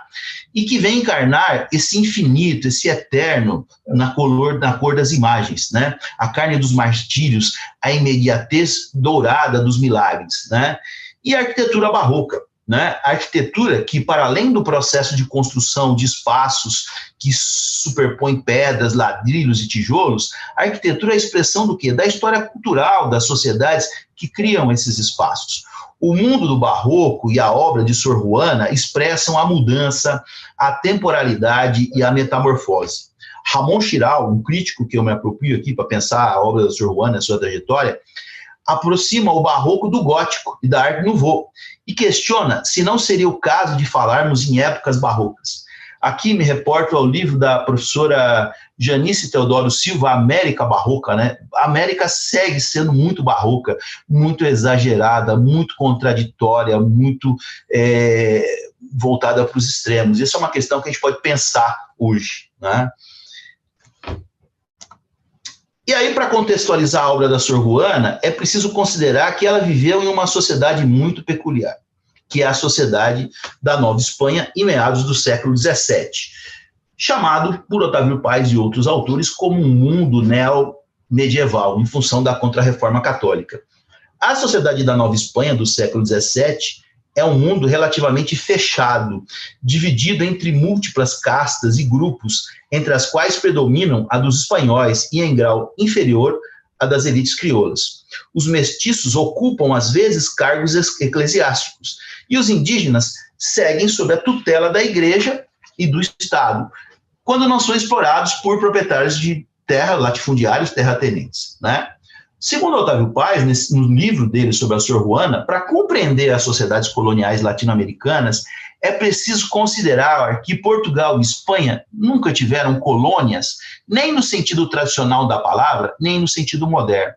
[SPEAKER 2] E que vem encarnar esse infinito, esse eterno na cor das imagens, né? A carne dos martírios, a imediatez dourada dos milagres, né? E a arquitetura barroca, né? A arquitetura que, para além do processo de construção de espaços que superpõem pedras, ladrilhos e tijolos, a arquitetura é a expressão do quê? Da história cultural das sociedades que criam esses espaços. O mundo do barroco e a obra de Sor Juana expressam a mudança, a temporalidade e a metamorfose. Ramon Chiral, um crítico que eu me aproprio aqui para pensar a obra da Sor Juana e a sua trajetória, aproxima o barroco do gótico e da Arte Nouveau e questiona se não seria o caso de falarmos em épocas barrocas. Aqui me reporto ao livro da professora Janice Teodoro Silva, América Barroca, né? A América segue sendo muito barroca, muito exagerada, muito contraditória, muito voltada para os extremos. Isso é uma questão que a gente pode pensar hoje, né? E aí, para contextualizar a obra da Sor Juana, é preciso considerar que ela viveu em uma sociedade muito peculiar, que é a sociedade da Nova Espanha em meados do século XVII, chamado por Otávio Paz e outros autores como um mundo neo-medieval, em função da Contra-Reforma Católica. A sociedade da Nova Espanha do século XVII é um mundo relativamente fechado, dividido entre múltiplas castas e grupos, entre as quais predominam a dos espanhóis e, em grau inferior, a das elites crioulas. Os mestiços ocupam, às vezes, cargos eclesiásticos, e os indígenas seguem sob a tutela da igreja e do Estado, quando não são explorados por proprietários de terra, latifundiários, terratenentes, né? Segundo Otávio Paz, no livro dele sobre a Sor Juana, para compreender as sociedades coloniais latino-americanas, é preciso considerar que Portugal e Espanha nunca tiveram colônias, nem no sentido tradicional da palavra, nem no sentido moderno.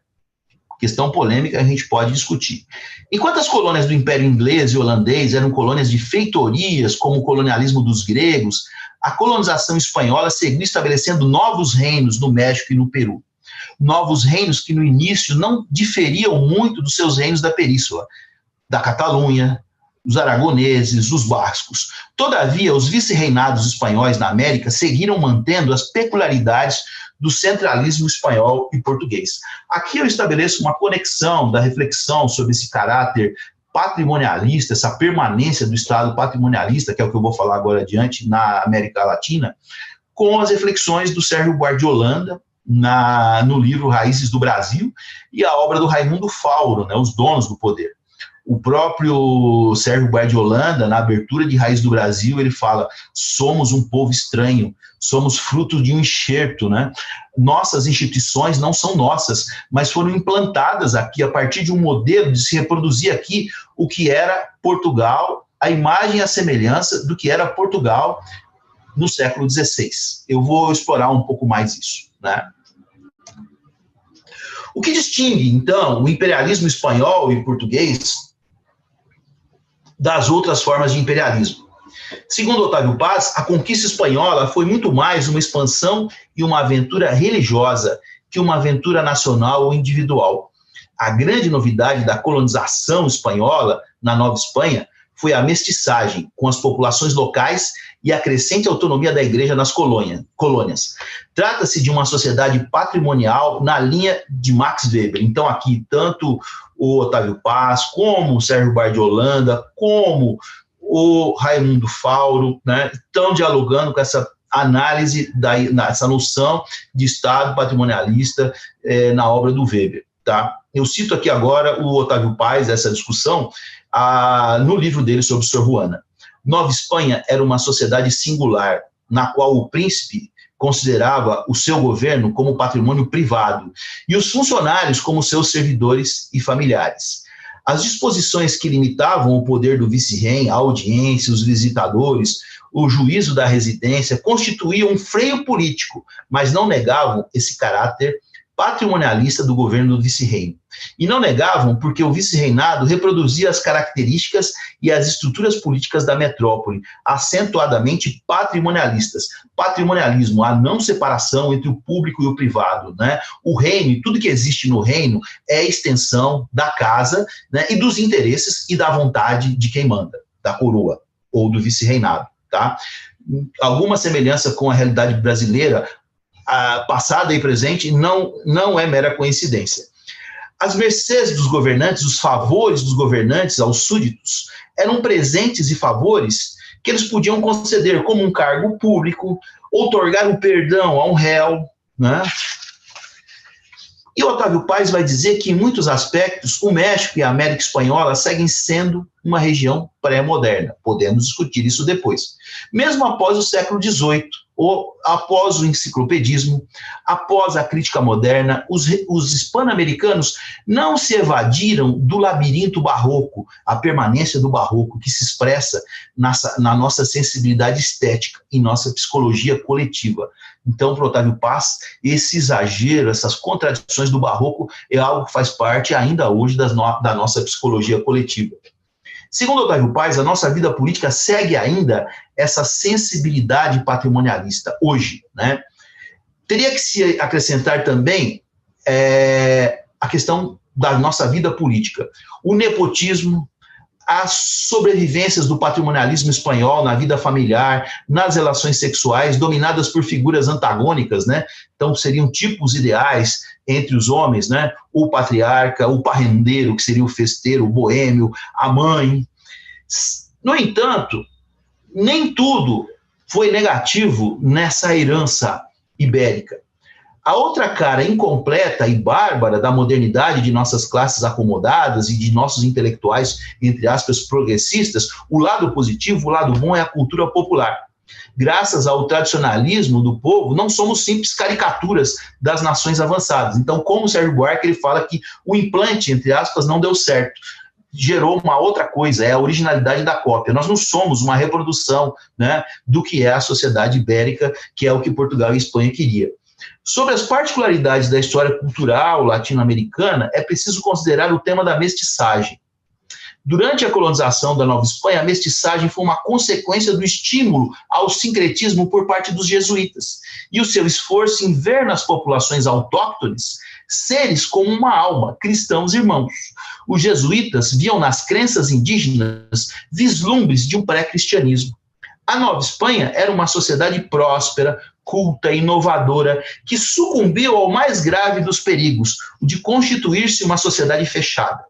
[SPEAKER 2] Questão polêmica, a gente pode discutir. Enquanto as colônias do Império Inglês e Holandês eram colônias de feitorias, como o colonialismo dos gregos, a colonização espanhola seguiu estabelecendo novos reinos no México e no Peru. Novos reinos que no início não diferiam muito dos seus reinos da Península, da Catalunha, os aragoneses, os bascos. Todavia, os vice-reinados espanhóis na América seguiram mantendo as peculiaridades do centralismo espanhol e português. Aqui eu estabeleço uma conexão da reflexão sobre esse caráter patrimonialista, essa permanência do Estado patrimonialista, que é o que eu vou falar agora adiante, na América Latina, com as reflexões do Sérgio Buarque de Holanda, no livro Raízes do Brasil, e a obra do Raimundo Fauro, né, Os Donos do Poder. O próprio Sérgio Buarque de Holanda, na abertura de Raízes do Brasil, ele fala: somos um povo estranho, somos fruto de um enxerto, né? Nossas instituições não são nossas, mas foram implantadas aqui a partir de um modelo de se reproduzir aqui o que era Portugal, a imagem e a semelhança do que era Portugal no século XVI. Eu vou explorar um pouco mais isso, né? O que distingue, então, o imperialismo espanhol e português das outras formas de imperialismo? Segundo Otávio Paz, a conquista espanhola foi muito mais uma expansão e uma aventura religiosa que uma aventura nacional ou individual. A grande novidade da colonização espanhola na Nova Espanha foi a mestiçagem com as populações locais e a crescente autonomia da igreja nas colônias. Trata-se de uma sociedade patrimonial na linha de Max Weber. Então aqui, tanto o Otávio Paz, como o Sérgio Buarque de Holanda, como o Raimundo Fauro, né, estão dialogando com essa análise, essa noção de Estado patrimonialista na obra do Weber. Tá? Eu cito aqui agora o Otávio Paz, essa discussão, no livro dele sobre Sor Juana. Nova Espanha era uma sociedade singular, na qual o príncipe considerava o seu governo como patrimônio privado e os funcionários como seus servidores e familiares. As disposições que limitavam o poder do vice-rei, a audiência, os visitadores, o juízo da residência, constituíam um freio político, mas não negavam esse caráter patrimonialista do governo do vice-reino. E não negavam porque o vice-reinado reproduzia as características e as estruturas políticas da metrópole, acentuadamente patrimonialistas. Patrimonialismo, a não separação entre o público e o privado, né? O reino e tudo que existe no reino é extensão da casa, né, e dos interesses e da vontade de quem manda, da coroa ou do vice-reinado, tá? Alguma semelhança com a realidade brasileira, passada e presente, não é mera coincidência. As mercês dos governantes, os favores dos governantes aos súditos, eram presentes e favores que eles podiam conceder, como um cargo público, outorgar um perdão a um réu, né? E Otávio Paz vai dizer que, em muitos aspectos, o México e a América Espanhola seguem sendo uma região pré-moderna. Podemos discutir isso depois. Mesmo após o século XVIII, ou após o enciclopedismo, após a crítica moderna, os hispano-americanos não se evadiram do labirinto barroco, a permanência do barroco, que se expressa na nossa sensibilidade estética e nossa psicologia coletiva. Então, para Otávio Paz, esse exagero, essas contradições do barroco é algo que faz parte ainda hoje da nossa psicologia coletiva. Segundo Otávio Paz, a nossa vida política segue ainda essa sensibilidade patrimonialista hoje, né? Teria que se acrescentar também a questão da nossa vida política. O nepotismo, as sobrevivências do patrimonialismo espanhol na vida familiar, nas relações sexuais, dominadas por figuras antagônicas, né? Então, seriam tipos ideais entre os homens, né? O patriarca, o parrendeiro, que seria o festeiro, o boêmio, a mãe. No entanto, nem tudo foi negativo nessa herança ibérica. A outra cara incompleta e bárbara da modernidade de nossas classes acomodadas e de nossos intelectuais, entre aspas, progressistas, o lado positivo, o lado bom é a cultura popular. Graças ao tradicionalismo do povo, não somos simples caricaturas das nações avançadas. Então, como o Sérgio Buarque, ele fala que o implante, entre aspas, não deu certo. Gerou uma outra coisa, é a originalidade da cópia. Nós não somos uma reprodução, né, do que é a sociedade ibérica, que é o que Portugal e Espanha queria. Sobre as particularidades da história cultural latino-americana, é preciso considerar o tema da mestiçagem. Durante a colonização da Nova Espanha, a mestiçagem foi uma consequência do estímulo ao sincretismo por parte dos jesuítas e o seu esforço em ver nas populações autóctones seres como uma alma, cristãos irmãos. Os jesuítas viam nas crenças indígenas vislumbres de um pré-cristianismo. A Nova Espanha era uma sociedade próspera, culta, inovadora, que sucumbiu ao mais grave dos perigos, o de constituir-se uma sociedade fechada.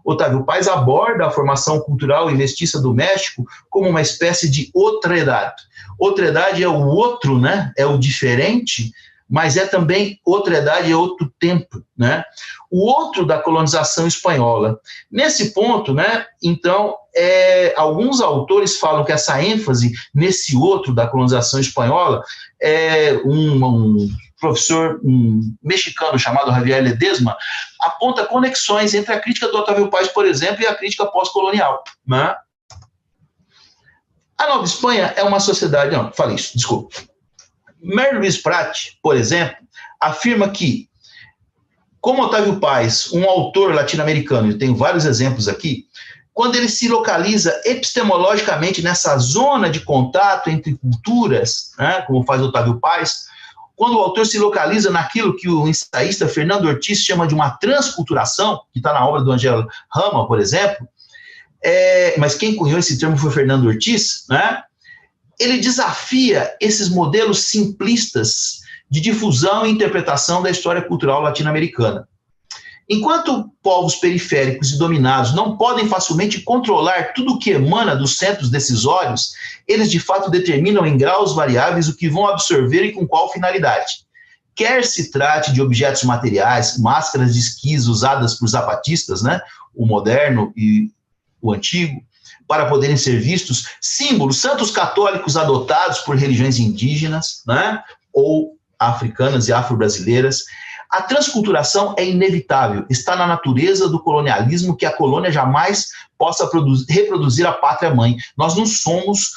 [SPEAKER 2] Otávio Paz aborda a formação cultural e mestiça do México como uma espécie de otredade. Otredade é o outro, né? É o diferente, mas é também otredade, é outro tempo, né? O outro da colonização espanhola. Nesse ponto, né, então, alguns autores falam que essa ênfase nesse outro da colonização espanhola é um professor mexicano chamado Javier Ledesma, aponta conexões entre a crítica do Otávio Paz, por exemplo, e a crítica pós-colonial, né? A Nova Espanha é uma sociedade... Não, falei isso, desculpa. Mary Louise Pratt, por exemplo, afirma que, como Otávio Paz, um autor latino-americano, eu tenho vários exemplos aqui, quando ele se localiza epistemologicamente nessa zona de contato entre culturas, né, como faz Otávio Paz, quando o autor se localiza naquilo que o ensaísta Fernando Ortiz chama de uma transculturação, que está na obra do Angel Rama, por exemplo, mas quem cunhou esse termo foi Fernando Ortiz, né? Ele desafia esses modelos simplistas de difusão e interpretação da história cultural latino-americana. Enquanto povos periféricos e dominados não podem facilmente controlar tudo o que emana dos centros decisórios, eles de fato determinam em graus variáveis o que vão absorver e com qual finalidade. Quer se trate de objetos materiais, máscaras de esquizo usadas por zapatistas, né, o moderno e o antigo, para poderem ser vistos, símbolos, santos católicos adotados por religiões indígenas, né, ou africanas e afro-brasileiras. A transculturação é inevitável, está na natureza do colonialismo que a colônia jamais possa reproduzir a pátria-mãe. Nós não somos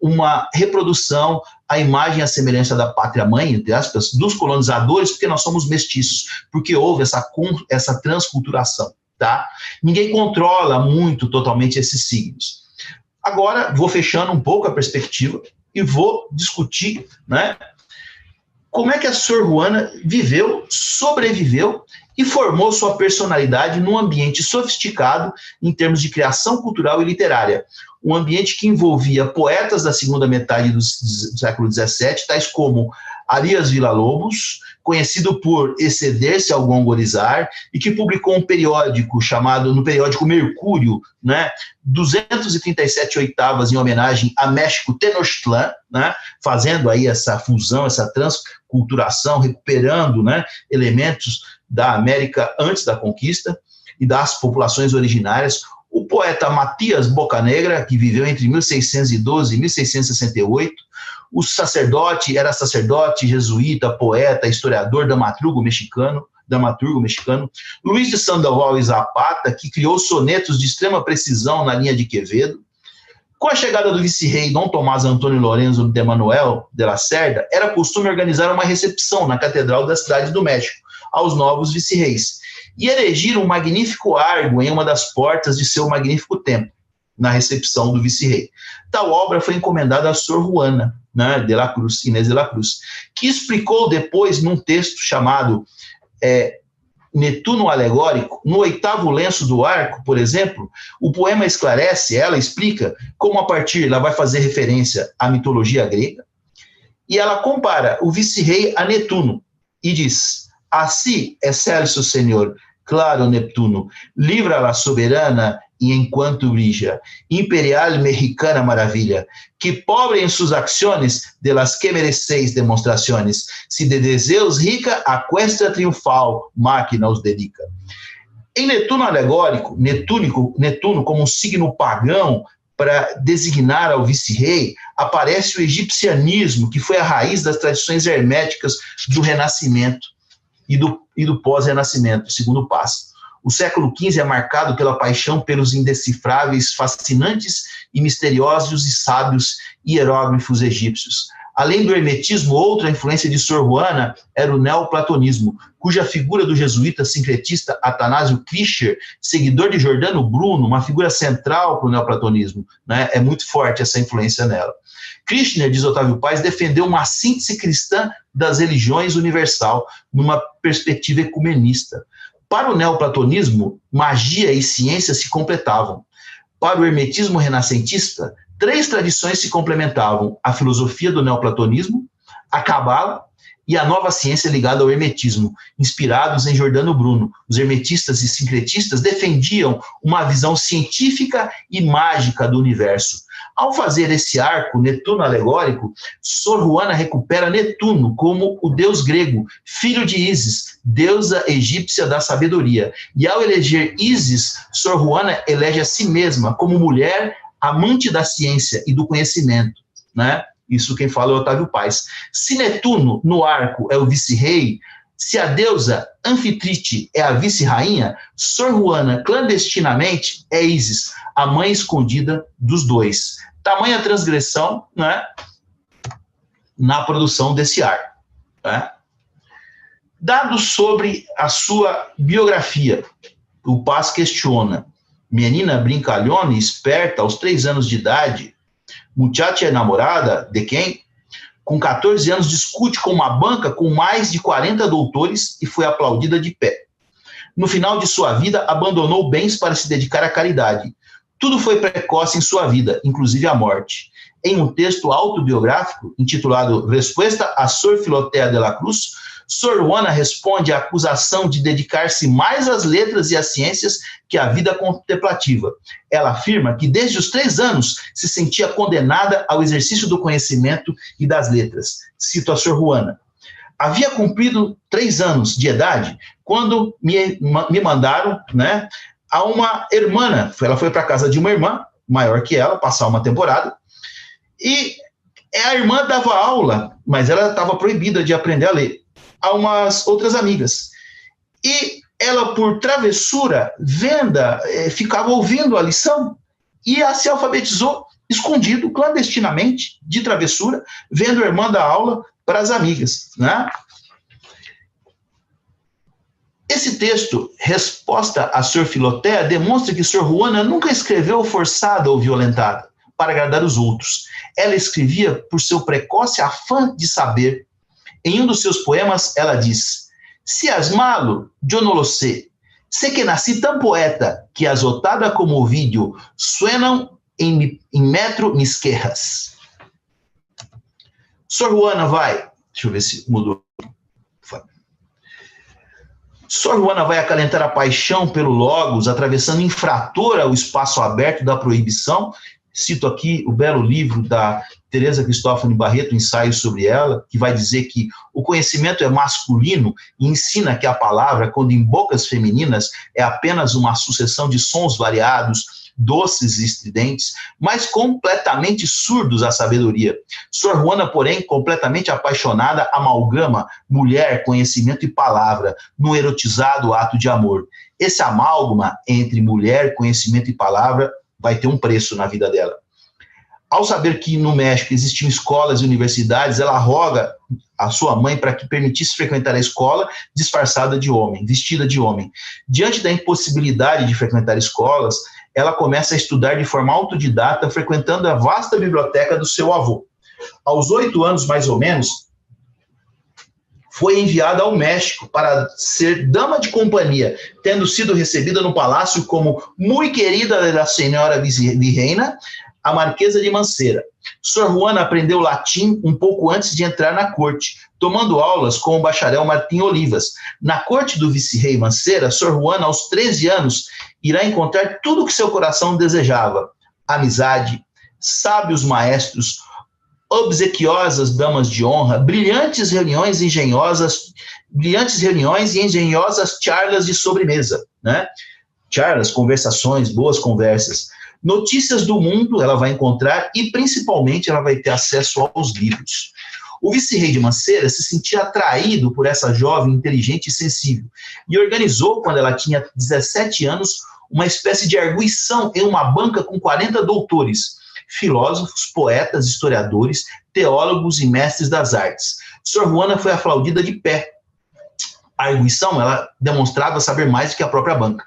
[SPEAKER 2] uma reprodução, a imagem e a semelhança da pátria-mãe, entre aspas, dos colonizadores, porque nós somos mestiços, porque houve essa transculturação, tá? Ninguém controla muito totalmente esses signos. Agora, vou fechando um pouco a perspectiva e vou discutir, né, como é que a Sor Juana viveu, sobreviveu e formou sua personalidade num ambiente sofisticado em termos de criação cultural e literária. Um ambiente que envolvia poetas da segunda metade do século XVII, tais como Arias Villa-Lobos, conhecido por exceder-se ao gongorizar, e que publicou um periódico chamado, no periódico Mercúrio, né, 237 oitavas em homenagem a México Tenochtitlan, né, fazendo aí essa fusão, essa transculturação, recuperando, né, elementos da América antes da conquista e das populações originárias. O poeta Matias Bocanegra, que viveu entre 1612 e 1668, o sacerdote, era sacerdote, jesuíta, poeta, historiador, dramaturgo mexicano, Luiz de Sandoval e Zapata, que criou sonetos de extrema precisão na linha de Quevedo. Com a chegada do vice-rei Dom Tomás Antônio Lorenzo de Manuel de la Cerda, era costume organizar uma recepção na Catedral da Cidade do México aos novos vice-reis e erigir um magnífico argo em uma das portas de seu magnífico templo, na recepção do vice-rei. Tal obra foi encomendada a Sor Juana, né, de la Cruz, Inés de la Cruz, que explicou depois num texto chamado Netuno Alegórico. No 8º lenço do arco, por exemplo, o poema esclarece, ela explica como ela vai fazer referência à mitologia grega, e ela compara o vice-rei a Netuno, e diz: assim, excelso Senhor, claro Neptuno, livra la soberana e enquanto brilla, imperial mexicana maravilha, que pobre em sus acciones, de las que mereceis demonstraciones, se de deseos rica, a questra triunfal máquina os dedica. Em Netuno alegórico, Netuno como um signo pagão para designar ao vice-rei, aparece o egipcianismo, que foi a raiz das tradições herméticas do Renascimento e do pós-renascimento, segundo passo. O século XV é marcado pela paixão pelos indecifráveis, fascinantes e misteriosos e sábios hieróglifos egípcios. Além do hermetismo, outra influência de Sor Juana era o neoplatonismo, cuja figura do jesuíta sincretista Atanásio Kircher, seguidor de Giordano Bruno, uma figura central para o neoplatonismo, né? É muito forte essa influência nela. Kirchner, diz Otávio Paz, defendeu uma síntese cristã das religiões universal, numa perspectiva ecumenista. Para o neoplatonismo, magia e ciência se completavam. Para o hermetismo renascentista, 3 tradições se complementavam: a filosofia do neoplatonismo, a cabala e a nova ciência ligada ao hermetismo, inspirados em Giordano Bruno. Os hermetistas e sincretistas defendiam uma visão científica e mágica do universo. Ao fazer esse arco Netuno alegórico, Sor Juana recupera Netuno como o deus grego, filho de Ísis, deusa egípcia da sabedoria. E ao eleger Ísis, Sor Juana elege a si mesma como mulher amante da ciência e do conhecimento, né? Isso quem fala é Otávio Paz. Se Netuno, no arco, é o vice-rei, se a deusa Anfitrite é a vice-rainha, Sor Juana, clandestinamente, é Ísis, a mãe escondida dos dois. Tamanha transgressão, né, na produção desse arco. Né? Dados sobre a sua biografia, o Paz questiona: menina brincalhona e esperta aos 3 anos de idade, muchacha enamorada de quem? Com 14 anos discute com uma banca com mais de 40 doutores e foi aplaudida de pé. No final de sua vida, abandonou bens para se dedicar à caridade. Tudo foi precoce em sua vida, inclusive a morte. Em um texto autobiográfico, intitulado Respuesta a Sor Filotea de la Cruz, Sor Juana responde à acusação de dedicar-se mais às letras e às ciências que à vida contemplativa. Ela afirma que desde os 3 anos se sentia condenada ao exercício do conhecimento e das letras. Cito a Sor Juana: havia cumprido 3 anos de idade quando me mandaram, né, a uma irmã. Ela foi para a casa de uma irmã, maior que ela, passar uma temporada, e a irmã dava aula, mas ela estava proibida de aprender a ler, a umas outras amigas. E ela, por travessura, ficava ouvindo a lição e se alfabetizou escondido, clandestinamente, de travessura, vendo a irmã dar aula para as amigas, né? Esse texto, Resposta a Sor Filotea, demonstra que Sor Juana nunca escreveu forçada ou violentada para agradar os outros. Ela escrevia por seu precoce afã de saber. Em um dos seus poemas, ela diz: "Si as malo, yo no lo sé. Sé que nasci tão poeta que azotada como ovídio suenam em metro mis quejas." Sor Juana vai... Deixa eu ver se mudou. Sor Juana vai acalentar a paixão pelo Logos, atravessando infratora o espaço aberto da proibição. Cito aqui o belo livro da Teresa Cristófani Barreto, Ensaios sobre ela, que vai dizer que o conhecimento é masculino e ensina que a palavra, quando em bocas femininas, é apenas uma sucessão de sons variados, doces e estridentes, mas completamente surdos à sabedoria. Sor Juana, porém, completamente apaixonada, amalgama mulher, conhecimento e palavra num erotizado ato de amor. Esse amálgama entre mulher, conhecimento e palavra vai ter um preço na vida dela. Ao saber que no México existiam escolas e universidades, ela roga a sua mãe para que permitisse frequentar a escola disfarçada de homem, vestida de homem. Diante da impossibilidade de frequentar escolas, ela começa a estudar de forma autodidata, frequentando a vasta biblioteca do seu avô. Aos 8 anos, mais ou menos, foi enviada ao México para ser dama de companhia, tendo sido recebida no palácio como muito querida da senhora virreina, a Marquesa de Mancera. Sor Juana aprendeu latim um pouco antes de entrar na corte, tomando aulas com o bacharel Martim Olivas. Na corte do vice-rei Mancera, Sor Juana, aos 13 anos, irá encontrar tudo o que seu coração desejava: amizade, sábios maestros, obsequiosas damas de honra, brilhantes reuniões e engenhosas charlas de sobremesa, né? Charlas, conversações, boas conversas. Notícias do mundo ela vai encontrar e, principalmente, ela vai ter acesso aos livros. O vice-rei de Mancera se sentia atraído por essa jovem inteligente e sensível e organizou, quando ela tinha 17 anos, uma espécie de arguição em uma banca com 40 doutores, filósofos, poetas, historiadores, teólogos e mestres das artes. Sor Juana foi aplaudida de pé. A arguição, ela demonstrava saber mais do que a própria banca.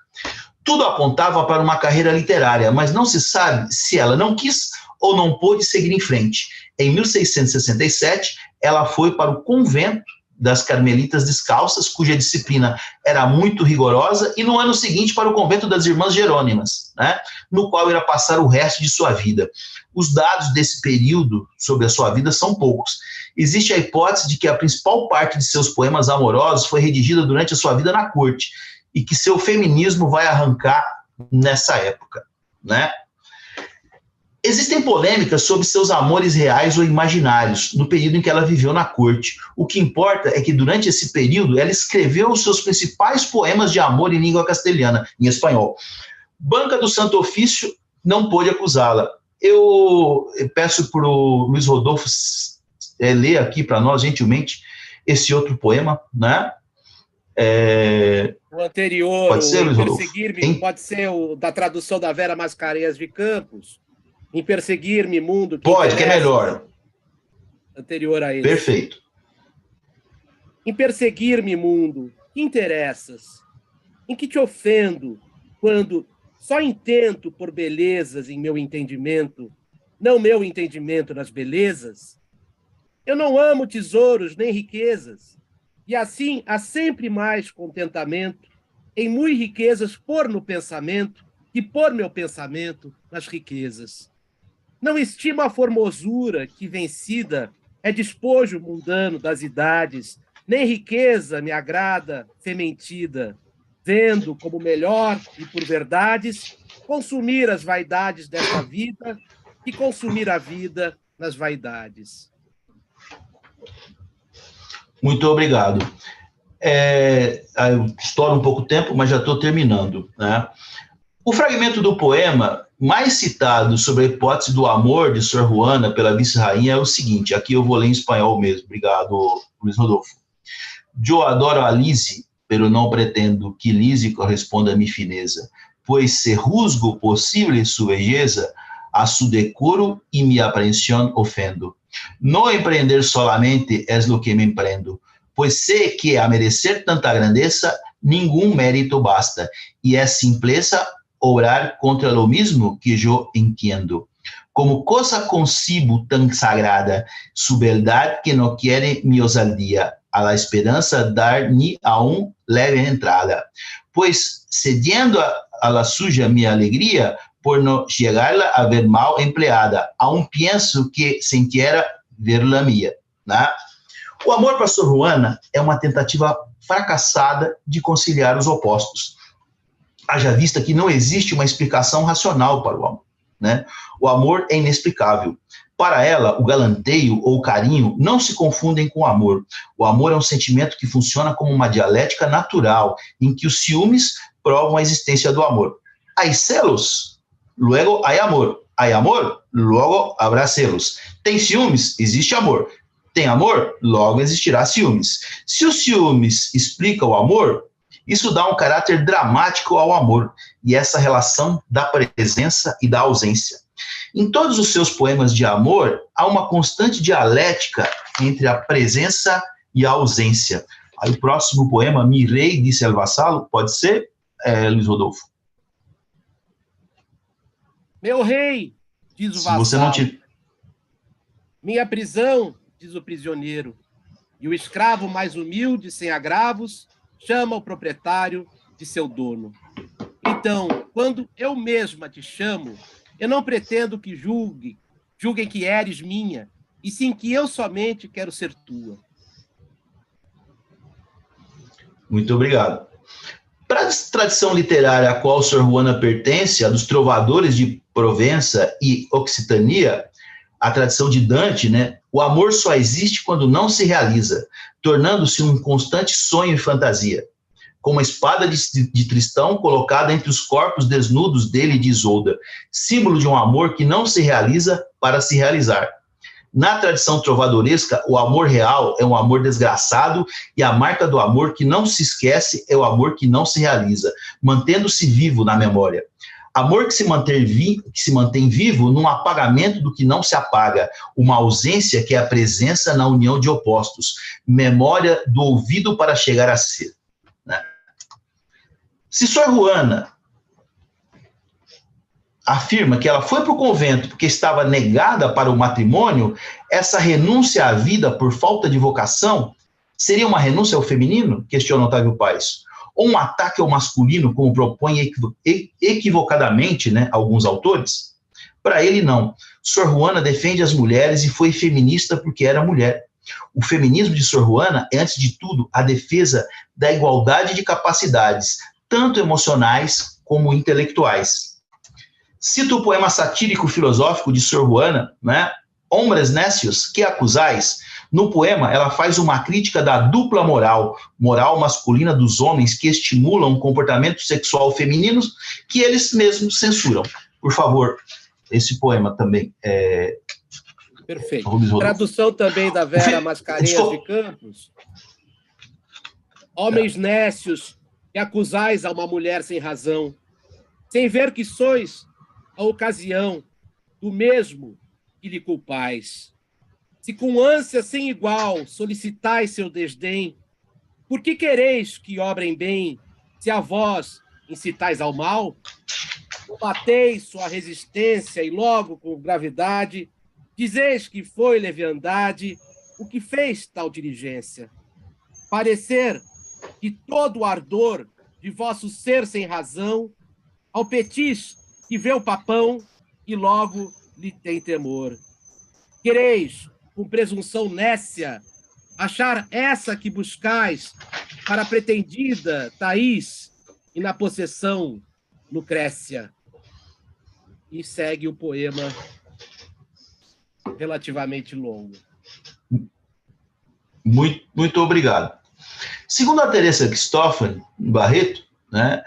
[SPEAKER 2] Tudo apontava para uma carreira literária, mas não se sabe se ela não quis ou não pôde seguir em frente. Em 1667, ela foi para o convento das Carmelitas Descalças, cuja disciplina era muito rigorosa, e no ano seguinte para o convento das Irmãs Jerônimas, né, no qual irá passar o resto de sua vida. Os dados desse período sobre a sua vida são poucos. Existe a hipótese de que a principal parte de seus poemas amorosos foi redigida durante a sua vida na corte, e que seu feminismo vai arrancar nessa época, né? Existem polêmicas sobre seus amores reais ou imaginários no período em que ela viveu na corte. O que importa é que durante esse período ela escreveu os seus principais poemas de amor em língua castelhana, em espanhol. Banca do Santo Ofício não pôde acusá-la. Eu peço para o Luiz Rodolfo ler aqui para nós, gentilmente, esse outro poema, né?
[SPEAKER 3] O anterior,
[SPEAKER 2] pode ser,
[SPEAKER 3] o
[SPEAKER 2] Perseguir-me,
[SPEAKER 3] pode ser o da tradução da Vera Mascarenhas de Campos. Em Perseguir-me, mundo...
[SPEAKER 2] Pode, que é melhor.
[SPEAKER 3] Anterior a esse.
[SPEAKER 2] Perfeito.
[SPEAKER 3] Em perseguir-me, mundo, que interessas? Em que te ofendo, quando só intento por belezas em meu entendimento, não meu entendimento nas belezas? Eu não amo tesouros nem riquezas, e assim há sempre mais contentamento em muito riquezas pôr no pensamento que pôr meu pensamento nas riquezas. Não estimo a formosura que vencida é despojo mundano das idades, nem riqueza me agrada fementida, vendo como melhor e por verdades consumir as vaidades desta vida e consumir a vida nas vaidades.
[SPEAKER 2] Muito obrigado. Eu estouro um pouco o tempo, mas já estou terminando, né? O fragmento do poema mais citado sobre a hipótese do amor de Sor Juana pela vice-rainha é o seguinte, aqui eu vou ler em espanhol mesmo, obrigado, Luiz Rodolfo. Eu adoro a Lise, pero não pretendo que Lise corresponda a mi fineza, pois se juzgo possível sua belleza, a su decoro y mi aprehensión ofendo. No emprender solamente es lo que me emprendo, pues sé que a merecer tanta grandeza, ningún mérito basta, y es simpleza obrar contra lo mismo que yo entiendo. Como cosa concibo tan sagrada, su beldad que no quiere mi osadía, a la esperanza dar ni aún leve entrada. Pues cediendo a la suya mi alegría, por no llegarla a ver mal empleada, aún pienso que sintiera ver-la minha. Né? O amor para Sor Juana é uma tentativa fracassada de conciliar os opostos. Haja vista que não existe uma explicação racional para o amor. Né? O amor é inexplicável. Para ela, o galanteio ou o carinho não se confundem com o amor. O amor é um sentimento que funciona como uma dialética natural, em que os ciúmes provam a existência do amor. Hay celos, luego hay amor. Hay amor, logo habrá celos. Tem ciúmes, existe amor. Tem amor, logo existirá ciúmes. Se os ciúmes explica o amor, isso dá um caráter dramático ao amor, e essa relação da presença e da ausência. Em todos os seus poemas de amor, há uma constante dialética entre a presença e a ausência. Aí o próximo poema, Mi Rei, disse el vassalo, pode ser, Luiz Rodolfo?
[SPEAKER 3] Meu rei, diz o vassalo.
[SPEAKER 2] Se você não te...
[SPEAKER 3] Minha prisão, diz o prisioneiro. E o escravo mais humilde, sem agravos, chama o proprietário de seu dono. Então, quando eu mesma te chamo, eu não pretendo que julguem que eres minha, e sim que eu somente quero ser tua.
[SPEAKER 2] Muito obrigado. Para a tradição literária a qual Sor Juana pertence, a dos trovadores de Provença e Occitania, a tradição de Dante, né, o amor só existe quando não se realiza, tornando-se um constante sonho e fantasia, como a espada de Tristão colocada entre os corpos desnudos dele e de Isolda, símbolo de um amor que não se realiza para se realizar. Na tradição trovadoresca, o amor real é um amor desgraçado e a marca do amor que não se esquece é o amor que não se realiza, mantendo-se vivo na memória. Amor que se mantém vivo num apagamento do que não se apaga, uma ausência que é a presença na união de opostos, memória do ouvido para chegar a ser. Né? Se Sor Juana afirma que ela foi para o convento porque estava negada para o matrimônio, essa renúncia à vida por falta de vocação seria uma renúncia ao feminino? Questiona Otávio Paz. Ou um ataque ao masculino, como propõem equivocadamente, né, alguns autores? Para ele, não. Sor Juana defende as mulheres e foi feminista porque era mulher. O feminismo de Sor Juana é, antes de tudo, a defesa da igualdade de capacidades, tanto emocionais como intelectuais. Cito o poema satírico-filosófico de Sor Juana, né? Hombres necios, que acusais? No poema, ela faz uma crítica da dupla moral masculina dos homens que estimulam o comportamento sexual feminino que eles mesmos censuram. Por favor, esse poema também.
[SPEAKER 3] Perfeito. Tradução também da Vera Mascarenhas de Campos. Homens nécios, que acusais a uma mulher sem razão, sem ver que sois a ocasião do mesmo que lhe culpais. Se com ânsia sem igual solicitais seu desdém, por que quereis que obrem bem, se a vós incitais ao mal? Combateis sua resistência e logo, com gravidade, dizeis que foi leviandade o que fez tal diligência. Parecer que todo o ardor de vosso ser sem razão, ao petis que vê o papão e logo lhe tem temor. Quereis, com presunção nécia, achar essa que buscais para a pretendida Thaís e na possessão Lucrécia. E segue o poema relativamente longo.
[SPEAKER 2] Muito obrigado. Segundo a Teresa Cristófani Barreto, né,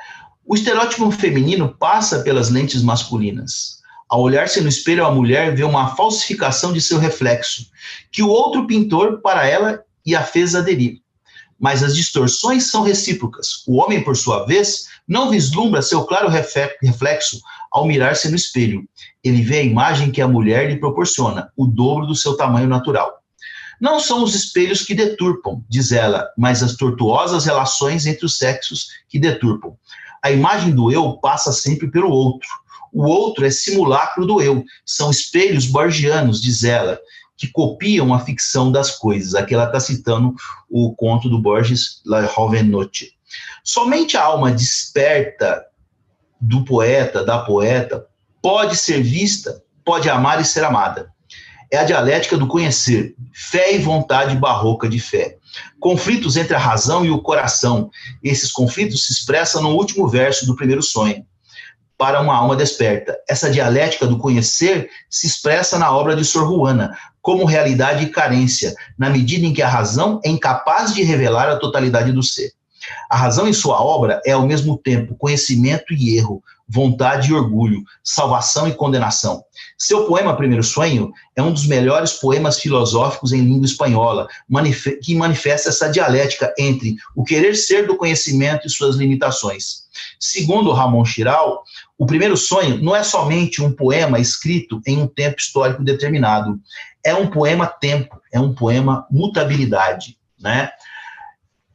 [SPEAKER 2] o estereótipo feminino passa pelas lentes masculinas. Ao olhar-se no espelho, a mulher vê uma falsificação de seu reflexo, que o outro pintor para ela e a fez aderir. Mas as distorções são recíprocas. O homem, por sua vez, Não vislumbra seu claro reflexo ao mirar-se no espelho. Ele vê a imagem que a mulher lhe proporciona, o dobro do seu tamanho natural. Não são os espelhos que deturpam, diz ela, mas as tortuosas relações entre os sexos que deturpam. A imagem do eu passa sempre pelo outro. O outro é simulacro do eu. São espelhos borgianos, diz ela, que copiam a ficção das coisas. Aqui ela está citando o conto do Borges, La Joven Noche. Somente a alma desperta do poeta, da poeta, pode ser vista, pode amar e ser amada. É a dialética do conhecer, fé e vontade barroca de fé. Conflitos entre a razão e o coração. Esses conflitos se expressam no último verso do primeiro sonho, para uma alma desperta. Essa dialética do conhecer se expressa na obra de Sor Juana, como realidade e carência, na medida em que a razão é incapaz de revelar a totalidade do ser. A razão em sua obra é ao mesmo tempo conhecimento e erro, vontade e orgulho, salvação e condenação. Seu poema Primeiro Sonho é um dos melhores poemas filosóficos em língua espanhola, que manifesta essa dialética entre o querer ser do conhecimento e suas limitações. Segundo Ramon Chiral, o Primeiro Sonho não é somente um poema escrito em um tempo histórico determinado, é um poema-tempo, é um poema mutabilidade, né?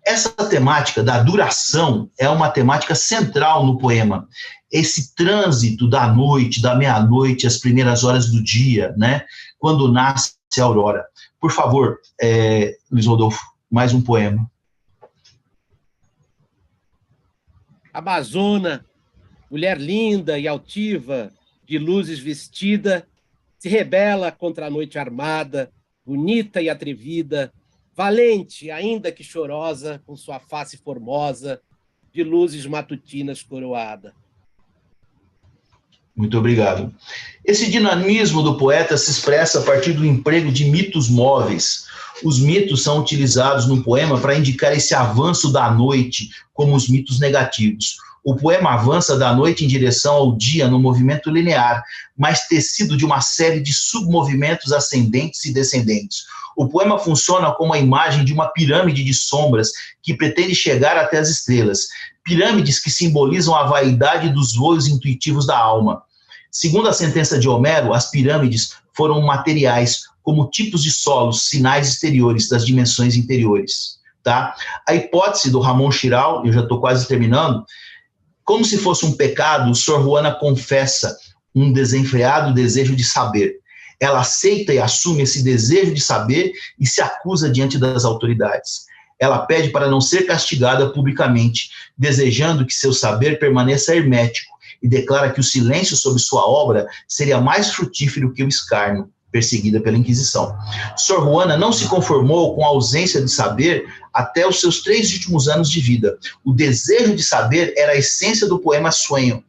[SPEAKER 2] Essa temática da duração é uma temática central no poema. Esse trânsito da noite, da meia-noite, às primeiras horas do dia, né? Quando nasce a aurora. Por favor, Luiz Rodolfo, mais um poema.
[SPEAKER 3] Amazona, mulher linda e altiva, de luzes vestida, se rebela contra a noite armada, bonita e atrevida, valente, ainda que chorosa, com sua face formosa, de luzes matutinas coroada.
[SPEAKER 2] Muito obrigado. Esse dinamismo do poeta se expressa a partir do emprego de mitos móveis. Os mitos são utilizados no poema para indicar esse avanço da noite, como os mitos negativos. O poema avança da noite em direção ao dia no movimento linear, mas tecido de uma série de submovimentos ascendentes e descendentes. O poema funciona como a imagem de uma pirâmide de sombras que pretende chegar até as estrelas. Pirâmides que simbolizam a vaidade dos voos intuitivos da alma. Segundo a sentença de Homero, as pirâmides foram materiais, como tipos de solos, sinais exteriores das dimensões interiores. Tá? A hipótese do Ramon Chiral, eu já estou quase terminando, como se fosse um pecado, Sor Juana confessa um desenfreado desejo de saber. Ela aceita e assume esse desejo de saber e se acusa diante das autoridades. Ela pede para não ser castigada publicamente, desejando que seu saber permaneça hermético, e declara que o silêncio sobre sua obra seria mais frutífero que o escárnio, perseguida pela Inquisição. Sor Juana não se conformou com a ausência de saber até os seus 3 últimos anos de vida. O desejo de saber era a essência do poema Sonho,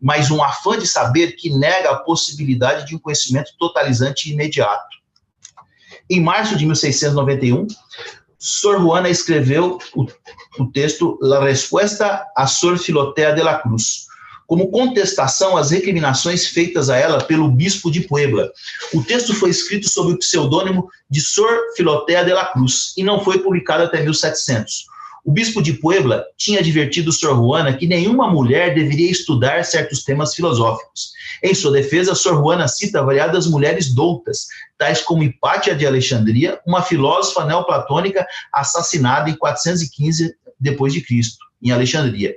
[SPEAKER 2] mas um afã de saber que nega a possibilidade de um conhecimento totalizante e imediato. Em março de 1691, Sor Juana escreveu o texto La Respuesta a Sor Filotea de la Cruz, como contestação às recriminações feitas a ela pelo bispo de Puebla. O texto foi escrito sob o pseudônimo de Sor Filotea de la Cruz e não foi publicado até 1700. O bispo de Puebla tinha advertido Sor Juana que nenhuma mulher deveria estudar certos temas filosóficos. Em sua defesa, Sor Juana cita variadas mulheres doutas, tais como Hipátia de Alexandria, uma filósofa neoplatônica assassinada em 415 d.C., em Alexandria.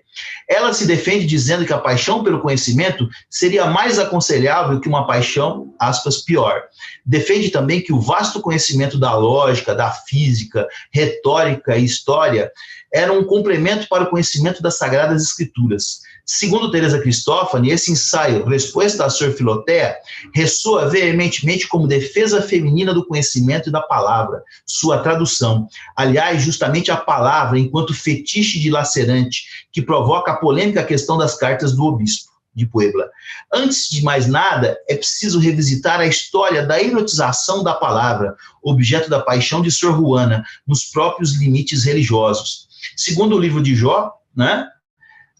[SPEAKER 2] Ela se defende dizendo que a paixão pelo conhecimento seria mais aconselhável que uma paixão, aspas, pior. Defende também que o vasto conhecimento da lógica, da física, retórica e história era um complemento para o conhecimento das Sagradas Escrituras. Segundo Teresa Cristófani, esse ensaio, Resposta a Sor Filotea, ressoa veementemente como defesa feminina do conhecimento e da palavra, sua tradução. Aliás, justamente a palavra, enquanto fetiche dilacerante, que provoca a polêmica questão das cartas do obispo de Puebla. Antes de mais nada, é preciso revisitar a história da erotização da palavra, objeto da paixão de Sor Juana, nos próprios limites religiosos. Segundo o livro de Jó, né?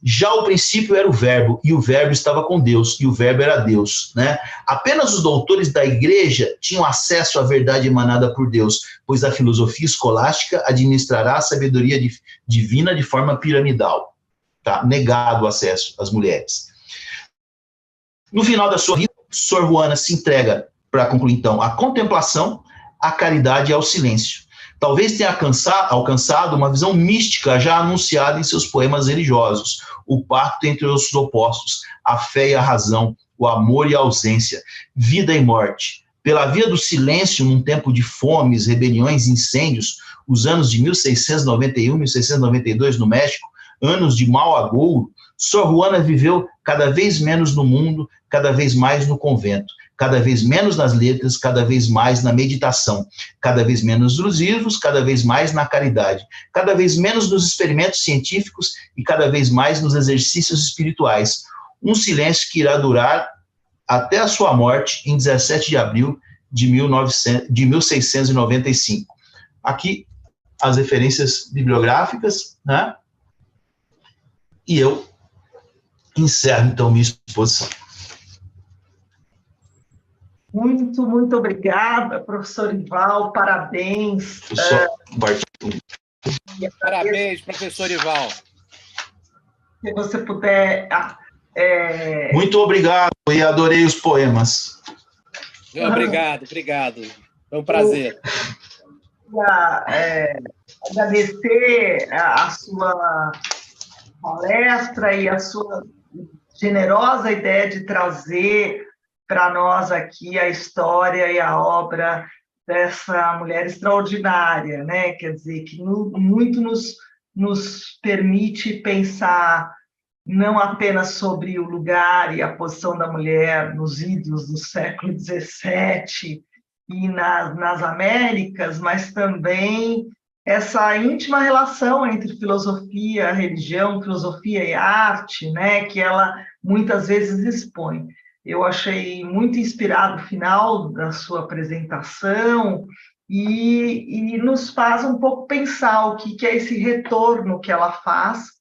[SPEAKER 2] Já o princípio era o verbo, e o verbo estava com Deus, e o verbo era Deus, né? Apenas os doutores da igreja tinham acesso à verdade emanada por Deus, pois a filosofia escolástica administrará a sabedoria divina de forma piramidal, tá? Negado o acesso às mulheres. No final da sua vida, Sor Juana se entrega, para concluir então, à contemplação, à caridade e ao silêncio. Talvez tenha alcançado uma visão mística já anunciada em seus poemas religiosos, o pacto entre os opostos, a fé e a razão, o amor e a ausência, vida e morte. Pela via do silêncio, num tempo de fomes, rebeliões, incêndios, os anos de 1691 e 1692 no México, anos de mau agouro, Sor Juana viveu cada vez menos no mundo, cada vez mais no convento, cada vez menos nas letras, cada vez mais na meditação, cada vez menos nos livros, cada vez mais na caridade, cada vez menos nos experimentos científicos e cada vez mais nos exercícios espirituais. Um silêncio que irá durar até a sua morte em 17 de abril de 1695. Aqui as referências bibliográficas, né? E eu encerro, então, minha exposição.
[SPEAKER 1] Muito obrigada, professor Ival, parabéns.
[SPEAKER 3] Parabéns, professor Ival.
[SPEAKER 1] Se você puder...
[SPEAKER 2] Muito obrigado, e adorei os poemas.
[SPEAKER 3] Obrigado. Foi um prazer.
[SPEAKER 1] Agradecer a sua palestra e a sua generosa ideia de trazer para nós aqui a história e a obra dessa mulher extraordinária, né? Quer dizer, que muito nos permite pensar não apenas sobre o lugar e a posição da mulher nos ídolos do século XVII e nas Américas, mas também essa íntima relação entre filosofia, religião, filosofia e arte, né, que ela muitas vezes expõe. Eu achei muito inspirado o final da sua apresentação e nos faz um pouco pensar o que é esse retorno que ela faz,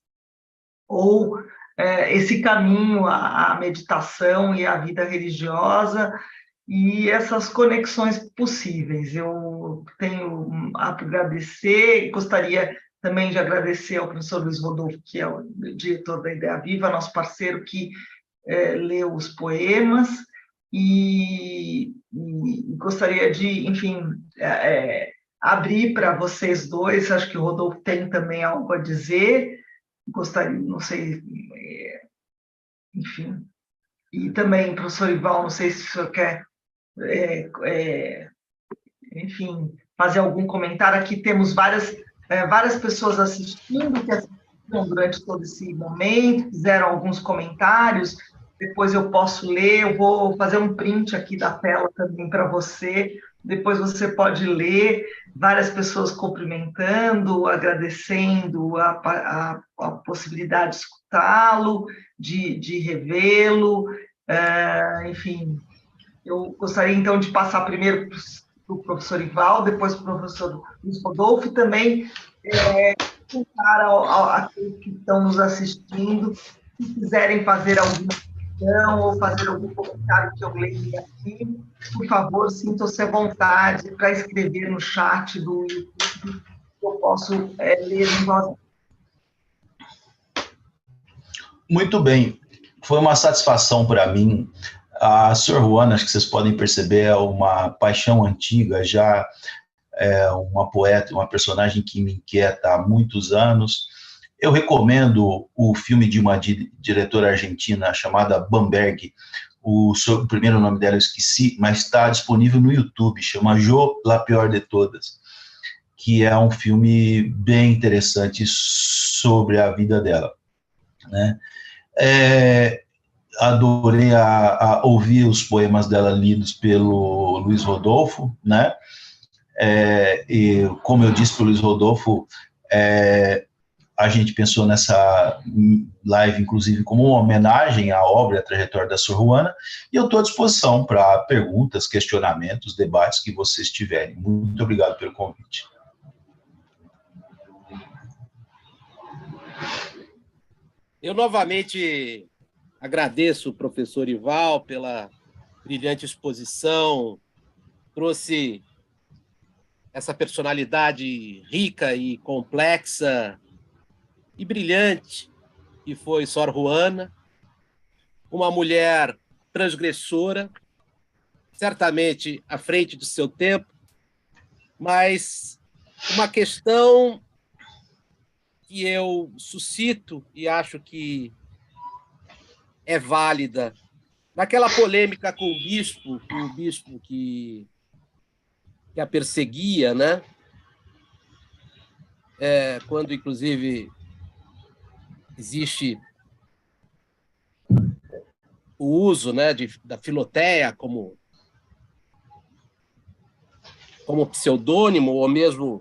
[SPEAKER 1] ou esse caminho à meditação e à vida religiosa, e essas conexões possíveis. Eu tenho a agradecer, gostaria também de agradecer ao professor Luiz Rodolfo, que é o diretor da Ideia Viva, nosso parceiro que leu os poemas, e gostaria de, enfim, abrir para vocês dois, acho que o Rodolfo tem também algo a dizer, gostaria, não sei, enfim, e também, professor Ival, não sei se o senhor quer, enfim, fazer algum comentário. Aqui temos várias pessoas assistindo, que assistiram durante todo esse momento, fizeram alguns comentários, depois eu posso ler, eu vou fazer um print aqui da tela também para você, depois você pode ler, várias pessoas cumprimentando, agradecendo a possibilidade de escutá-lo, de revê-lo, enfim. Eu gostaria, então, de passar primeiro para o professor Ival, depois para o professor Luiz Rodolfo, e também contar àqueles que estão nos assistindo, se quiserem fazer alguma questão ou fazer algum comentário que eu leia aqui, por favor, sintam-se à vontade para escrever no chat do YouTube, que eu posso ler em voz alta.
[SPEAKER 2] Muito bem, foi uma satisfação para mim. A Sor Juana, acho que vocês podem perceber, é uma paixão antiga, já é uma poeta, uma personagem que me inquieta há muitos anos. Eu recomendo o filme de uma diretora argentina chamada Bamberg. O primeiro nome dela eu esqueci, mas está disponível no YouTube, chama Jo, la Pior de Todas, que é um filme bem interessante sobre a vida dela, né? Adorei a ouvir os poemas dela lidos pelo Luiz Rodolfo, né? E como eu disse para o Luiz Rodolfo, a gente pensou nessa live, inclusive, como uma homenagem à obra e à trajetória da Sor Juana, e eu estou à disposição para perguntas, questionamentos, debates que vocês tiverem. Muito obrigado pelo convite.
[SPEAKER 3] Eu novamente agradeço o professor Ival pela brilhante exposição, trouxe essa personalidade rica e complexa e brilhante que foi Sor Juana, uma mulher transgressora, certamente à frente do seu tempo, mas uma questão que eu suscito e acho que é válida. Naquela polêmica com o bispo que a perseguia, né? Quando, inclusive, existe o uso, né, da Filoteia como pseudônimo, ou mesmo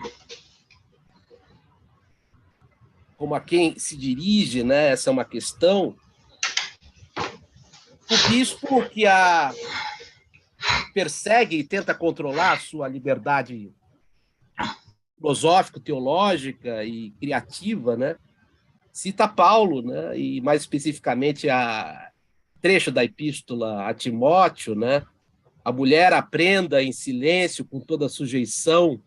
[SPEAKER 3] como a quem se dirige, né? Essa é uma questão. O bispo que a persegue e tenta controlar a sua liberdade filosófico-teológica e criativa, né? Cita Paulo, né? E mais especificamente a trecho da epístola a Timóteo, né? A mulher aprenda em silêncio com toda sujeição,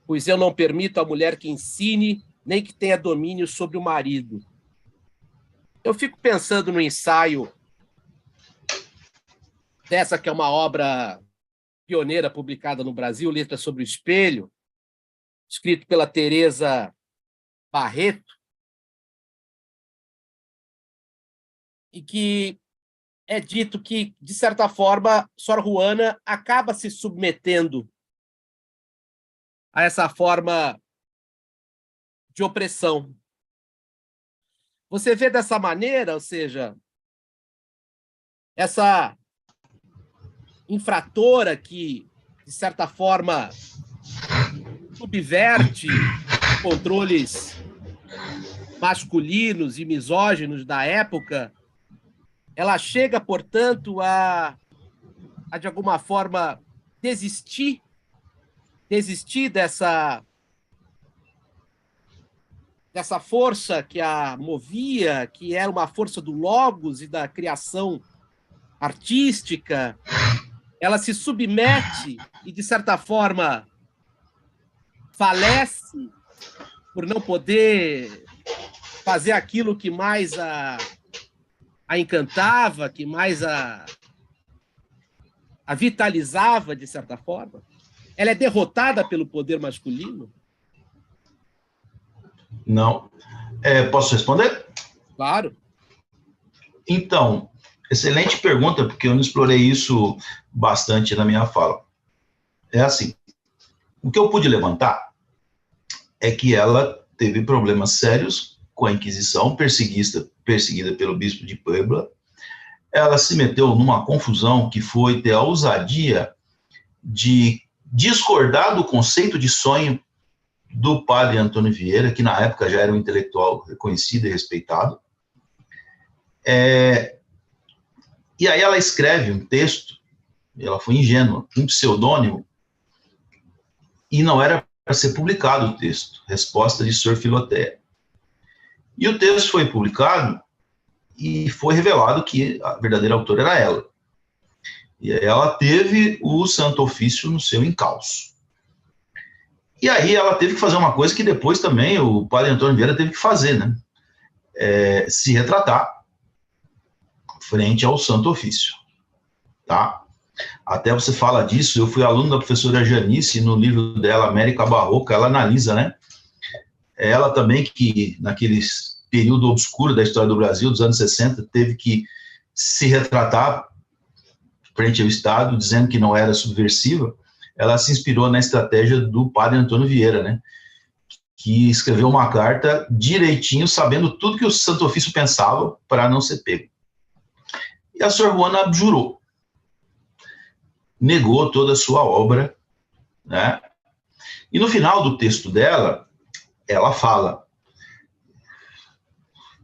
[SPEAKER 3] pois eu não permito à mulher que ensine nem que tenha domínio sobre o marido. Eu fico pensando no ensaio dessa que é uma obra pioneira publicada no Brasil, Letras sobre o Espelho, escrito pela Teresa Barreto, e que é dito que, de certa forma, Sor Juana acaba se submetendo a essa forma de opressão. Você vê dessa maneira, ou seja, essa infratora que, de certa forma, subverte controles masculinos e misóginos da época, ela chega, portanto, a de alguma forma, desistir dessa força que a movia, que era uma força do logos e da criação artística. Ela se submete e, de certa forma, falece por não poder fazer aquilo que mais a encantava, que mais a vitalizava, de certa forma. Ela é derrotada pelo poder masculino?
[SPEAKER 2] Não. Posso responder?
[SPEAKER 3] Claro.
[SPEAKER 2] Então, excelente pergunta, porque eu não explorei isso bastante na minha fala. É assim, o que eu pude levantar é que ela teve problemas sérios com a Inquisição, perseguida pelo bispo de Puebla. Ela se meteu numa confusão que foi ter a ousadia de discordar do conceito de sonho do padre Antônio Vieira, que na época já era um intelectual reconhecido e respeitado. E aí ela escreve um texto, ela foi ingênua, um pseudônimo, e não era para ser publicado o texto, Resposta de Sor Filoteia. E o texto foi publicado e foi revelado que a verdadeira autora era ela. E ela teve o Santo Ofício no seu encalço. E aí ela teve que fazer uma coisa que depois também o padre Antônio Vieira teve que fazer, né? Se retratar frente ao Santo Ofício, tá? Até você fala disso, eu fui aluno da professora Janice, no livro dela, América Barroca, ela analisa, né? Ela também, que naquele período obscuro da história do Brasil, dos anos 60, teve que se retratar frente ao Estado, dizendo que não era subversiva. Ela se inspirou na estratégia do padre Antônio Vieira, né? Que escreveu uma carta direitinho, sabendo tudo que o Santo Ofício pensava para não ser pego. E a Sor Juana abjurou. Negou toda a sua obra, né? E no final do texto dela, ela fala: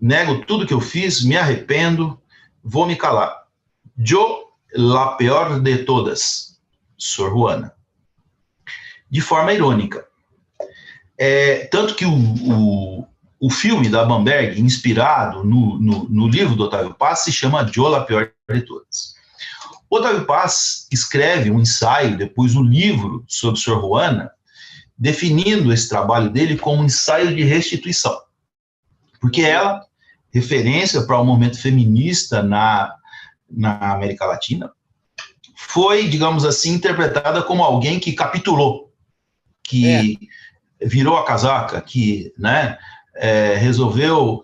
[SPEAKER 2] nego tudo que eu fiz, me arrependo, vou me calar. Yo, la peor de todas, Sor Juana. De forma irônica. Tanto que o filme da Bamberg, inspirado no livro do Otávio Paz, se chama Yo, la peor de todas. O Otávio Paz escreve um ensaio, depois um livro sobre Sor Juana, definindo esse trabalho dele como um ensaio de restituição. Porque ela referência para o movimento feminista na América Latina, foi, digamos assim, interpretada como alguém que capitulou, que virou a casaca, que, né, resolveu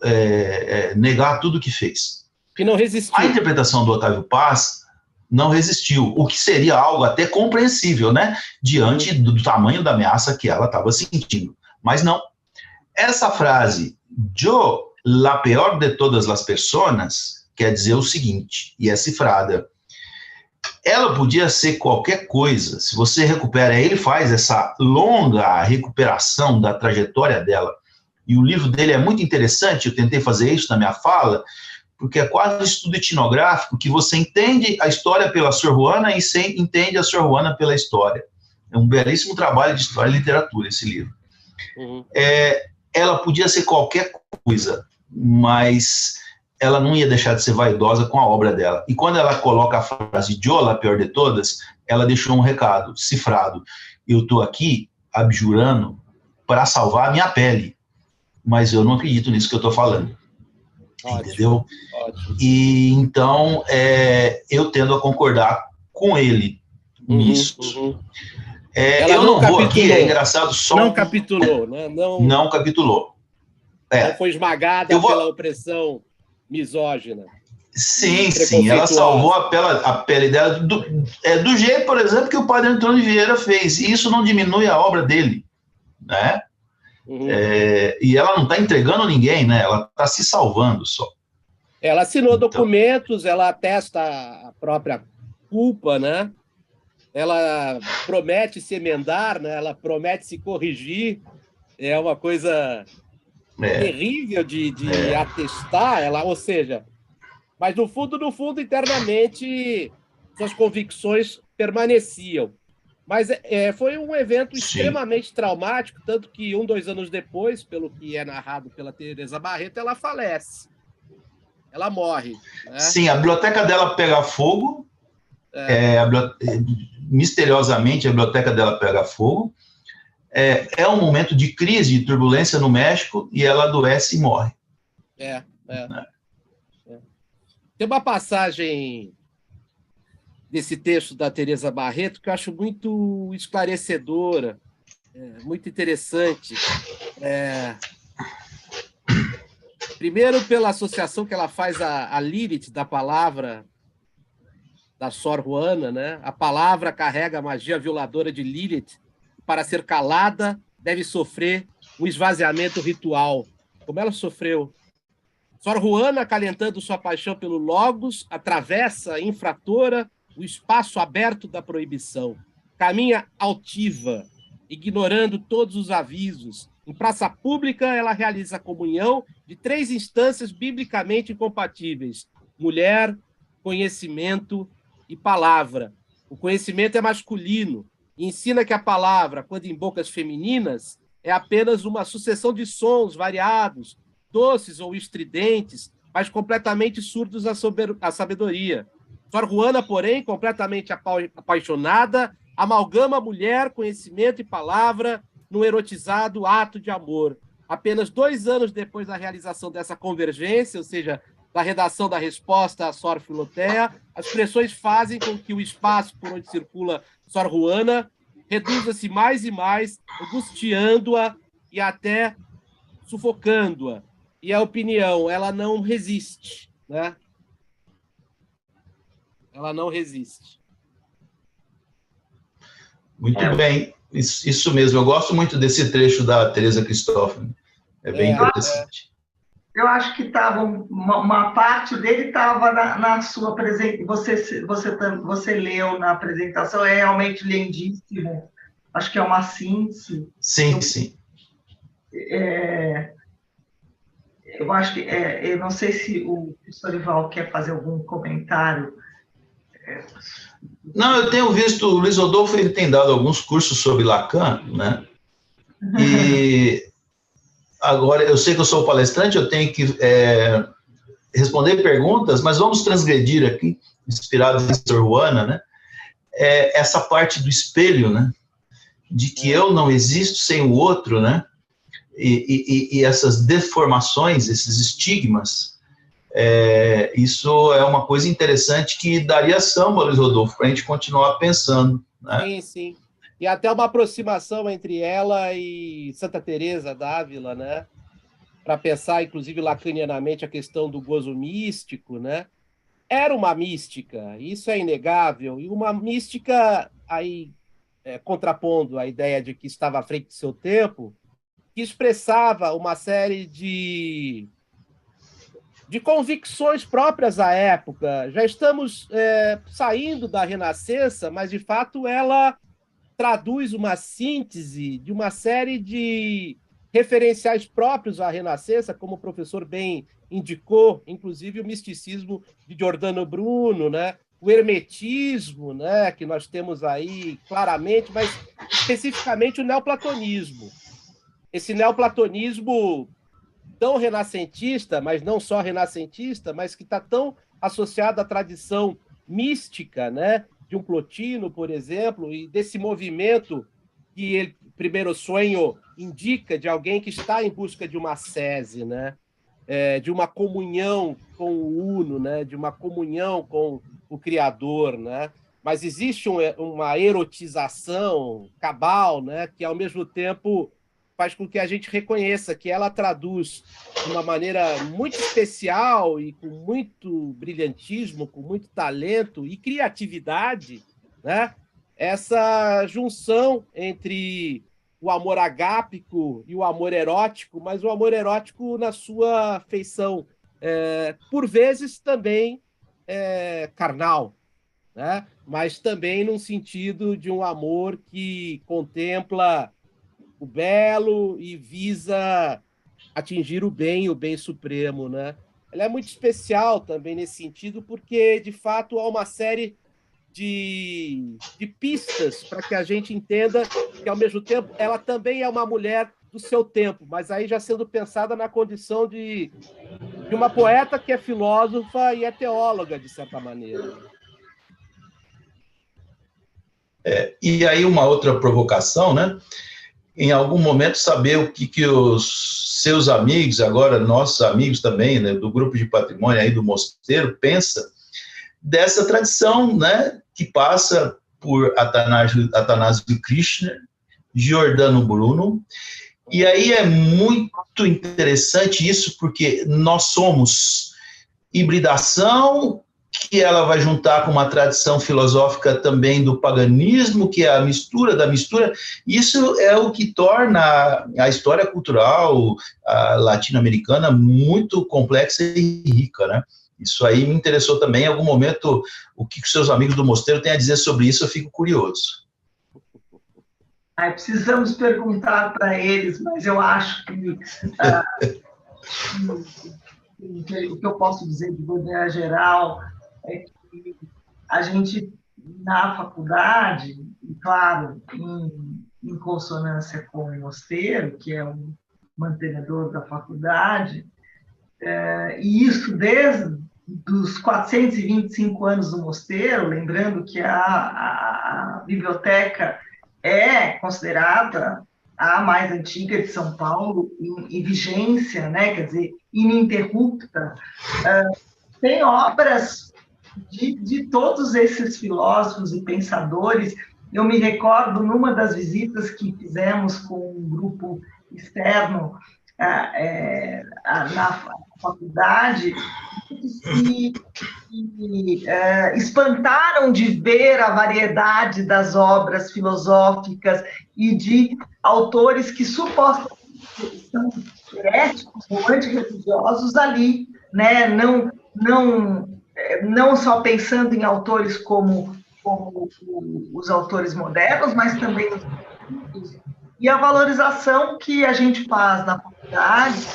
[SPEAKER 2] negar tudo que fez.
[SPEAKER 3] Que não resistiu.
[SPEAKER 2] A interpretação do Otávio Paz não resistiu, o que seria algo até compreensível, né, diante do tamanho da ameaça que ela estava sentindo. Mas não. Essa frase, "Yo, la peor de todas las personas", quer dizer o seguinte, e é cifrada. Ela podia ser qualquer coisa. Se você recupera, ele faz essa longa recuperação da trajetória dela, e o livro dele é muito interessante, eu tentei fazer isso na minha fala, porque é quase um estudo etnográfico, que você entende a história pela Sor Juana e você entende a Sor Juana pela história. É um belíssimo trabalho de história e literatura, esse livro. Ela podia ser qualquer coisa, mas ela não ia deixar de ser vaidosa com a obra dela. E quando ela coloca a frase "Yo, la peor de todas", ela deixou um recado cifrado. Eu estou aqui abjurando para salvar a minha pele, mas eu não acredito nisso que eu estou falando. Ótimo, entendeu? Ótimo. E então eu tendo a concordar com ele nisso. Eu não vou aqui, é engraçado, só...
[SPEAKER 3] Não capitulou, né?
[SPEAKER 2] Não capitulou.
[SPEAKER 3] Não foi esmagada pela opressão misógina.
[SPEAKER 2] Sim, ela salvou a pele dela do jeito, por exemplo, que o padre Antônio Vieira fez, e isso não diminui a obra dele, né? E ela não está entregando ninguém, né? Ela está se salvando só.
[SPEAKER 3] Ela assinou documentos, ela atesta a própria culpa, né? Ela promete se emendar, né? Ela promete se corrigir. É uma coisa terrível de atestar, ou seja, mas no fundo, internamente, suas convicções permaneciam. Mas foi um evento extremamente traumático, tanto que 2 anos depois, pelo que é narrado pela Teresa Barreto, ela falece. Ela morre. Né?
[SPEAKER 2] Sim, a biblioteca dela pega fogo, misteriosamente a biblioteca dela pega fogo, é um momento de crise, de turbulência no México, e ela adoece e morre.
[SPEAKER 3] Tem uma passagem desse texto da Teresa Barreto que eu acho muito esclarecedora, muito interessante. Primeiro, pela associação que ela faz a Lilith da palavra da Sor Juana, né? A palavra carrega a magia violadora de Lilith. Para ser calada, deve sofrer um esvaziamento ritual, como ela sofreu. Sor Juana, acalentando sua paixão pelo Logos, atravessa, infratora, o espaço aberto da proibição. Caminha altiva, ignorando todos os avisos. Em praça pública, ela realiza a comunhão de 3 instâncias biblicamente incompatíveis: mulher, conhecimento e palavra. O conhecimento é masculino e ensina que a palavra, quando em bocas femininas, é apenas uma sucessão de sons variados, doces ou estridentes, mas completamente surdos à sabedoria. Sor Juana, porém, completamente apaixonada, amalgama mulher, conhecimento e palavra num erotizado ato de amor. Apenas 2 anos depois da realização dessa convergência, ou seja, da redação da resposta à Sor Filotea, as pressões fazem com que o espaço por onde circula Sor Juana reduza-se mais e mais, angustiando-a e até sufocando-a. E a opinião, ela não resiste, né? Ela não resiste.
[SPEAKER 2] Muito bem, isso mesmo. Eu gosto muito desse trecho da Teresa Cristófani. É bem interessante.
[SPEAKER 1] Eu acho que estava uma parte dele estava na sua apresentação. Você leu na apresentação, é realmente lindíssimo. Acho que é uma síntese.
[SPEAKER 2] Sim.
[SPEAKER 1] Eu acho que eu não sei se o professor Ival quer fazer algum comentário.
[SPEAKER 2] Não, eu tenho visto, o Luiz Rodolfo ele tem dado alguns cursos sobre Lacan, né? E agora, eu sei que eu sou palestrante, eu tenho que responder perguntas, mas vamos transgredir aqui, inspirados em Sor Juana, né? Essa parte do espelho, né? De que eu não existo sem o outro, né? E essas deformações, esses estigmas, Isso é uma coisa interessante que daria samba, Luiz Rodolfo, para a gente continuar pensando, né?
[SPEAKER 3] Sim, sim. E até uma aproximação entre ela e Santa Teresa d'Ávila, né? Para pensar, inclusive, lacanianamente, a questão do gozo místico, né? Era uma mística, isso é inegável, e uma mística aí contrapondo a ideia de que estava à frente do seu tempo, que expressava uma série de convicções próprias à época. Já estamos saindo da Renascença, mas, de fato, ela traduz uma síntese de uma série de referenciais próprios à Renascença, como o professor bem indicou, inclusive o misticismo de Giordano Bruno, né? O hermetismo, né? Que nós temos aí claramente, mas especificamente o neoplatonismo. Esse neoplatonismo tão renascentista, mas não só renascentista, mas que está tão associado à tradição mística, né? De um Plotino, por exemplo, e desse movimento que ele, primeiro sonho indica de alguém que está em busca de uma ascese, né? De uma comunhão com o Uno, né? De uma comunhão com o Criador, né? Mas existe uma erotização cabal, né? Que ao mesmo tempo faz com que a gente reconheça que ela traduz de uma maneira muito especial e com muito brilhantismo, com muito talento e criatividade, né? Essa junção entre o amor agápico e o amor erótico, mas o amor erótico na sua feição, por vezes também carnal, né? Mas também num sentido de um amor que contempla o belo e visa atingir o bem supremo, né? Ela é muito especial também nesse sentido, porque, de fato, há uma série de pistas para que a gente entenda que, ao mesmo tempo, ela também é uma mulher do seu tempo, mas aí já sendo pensada na condição de uma poeta que é filósofa e é teóloga, de certa maneira.
[SPEAKER 2] E aí uma outra provocação, né? Em algum momento saber o que os seus amigos, agora nossos amigos também, né, do grupo de patrimônio aí do Mosteiro, pensa dessa tradição, né, que passa por Athanásio Kirchner, Giordano Bruno, e aí é muito interessante isso, porque nós somos hibridação, que ela vai juntar com uma tradição filosófica também do paganismo, que é a mistura da mistura. Isso é o que torna a história cultural latino-americana muito complexa e rica, né? Isso aí me interessou também. Em algum momento, o que os seus amigos do Mosteiro têm a dizer sobre isso, eu fico curioso.
[SPEAKER 1] Precisamos perguntar para eles, mas eu acho que o que eu posso dizer de maneira geral é que a gente, na faculdade, e claro, em consonância com o Mosteiro, que é um mantenedor da faculdade, e isso desde os 425 anos do Mosteiro, lembrando que a biblioteca é considerada a mais antiga de São Paulo, em vigência, né? Quer dizer, ininterrupta. Tem obras de todos esses filósofos e pensadores. Eu me recordo, numa das visitas que fizemos com um grupo externo na faculdade, e espantaram de ver a variedade das obras filosóficas e de autores que supostamente são heréticos ou antirreligiosos ali, né? Não só pensando em autores como os autores modernos, mas também os antigos. E a valorização que a gente faz na faculdade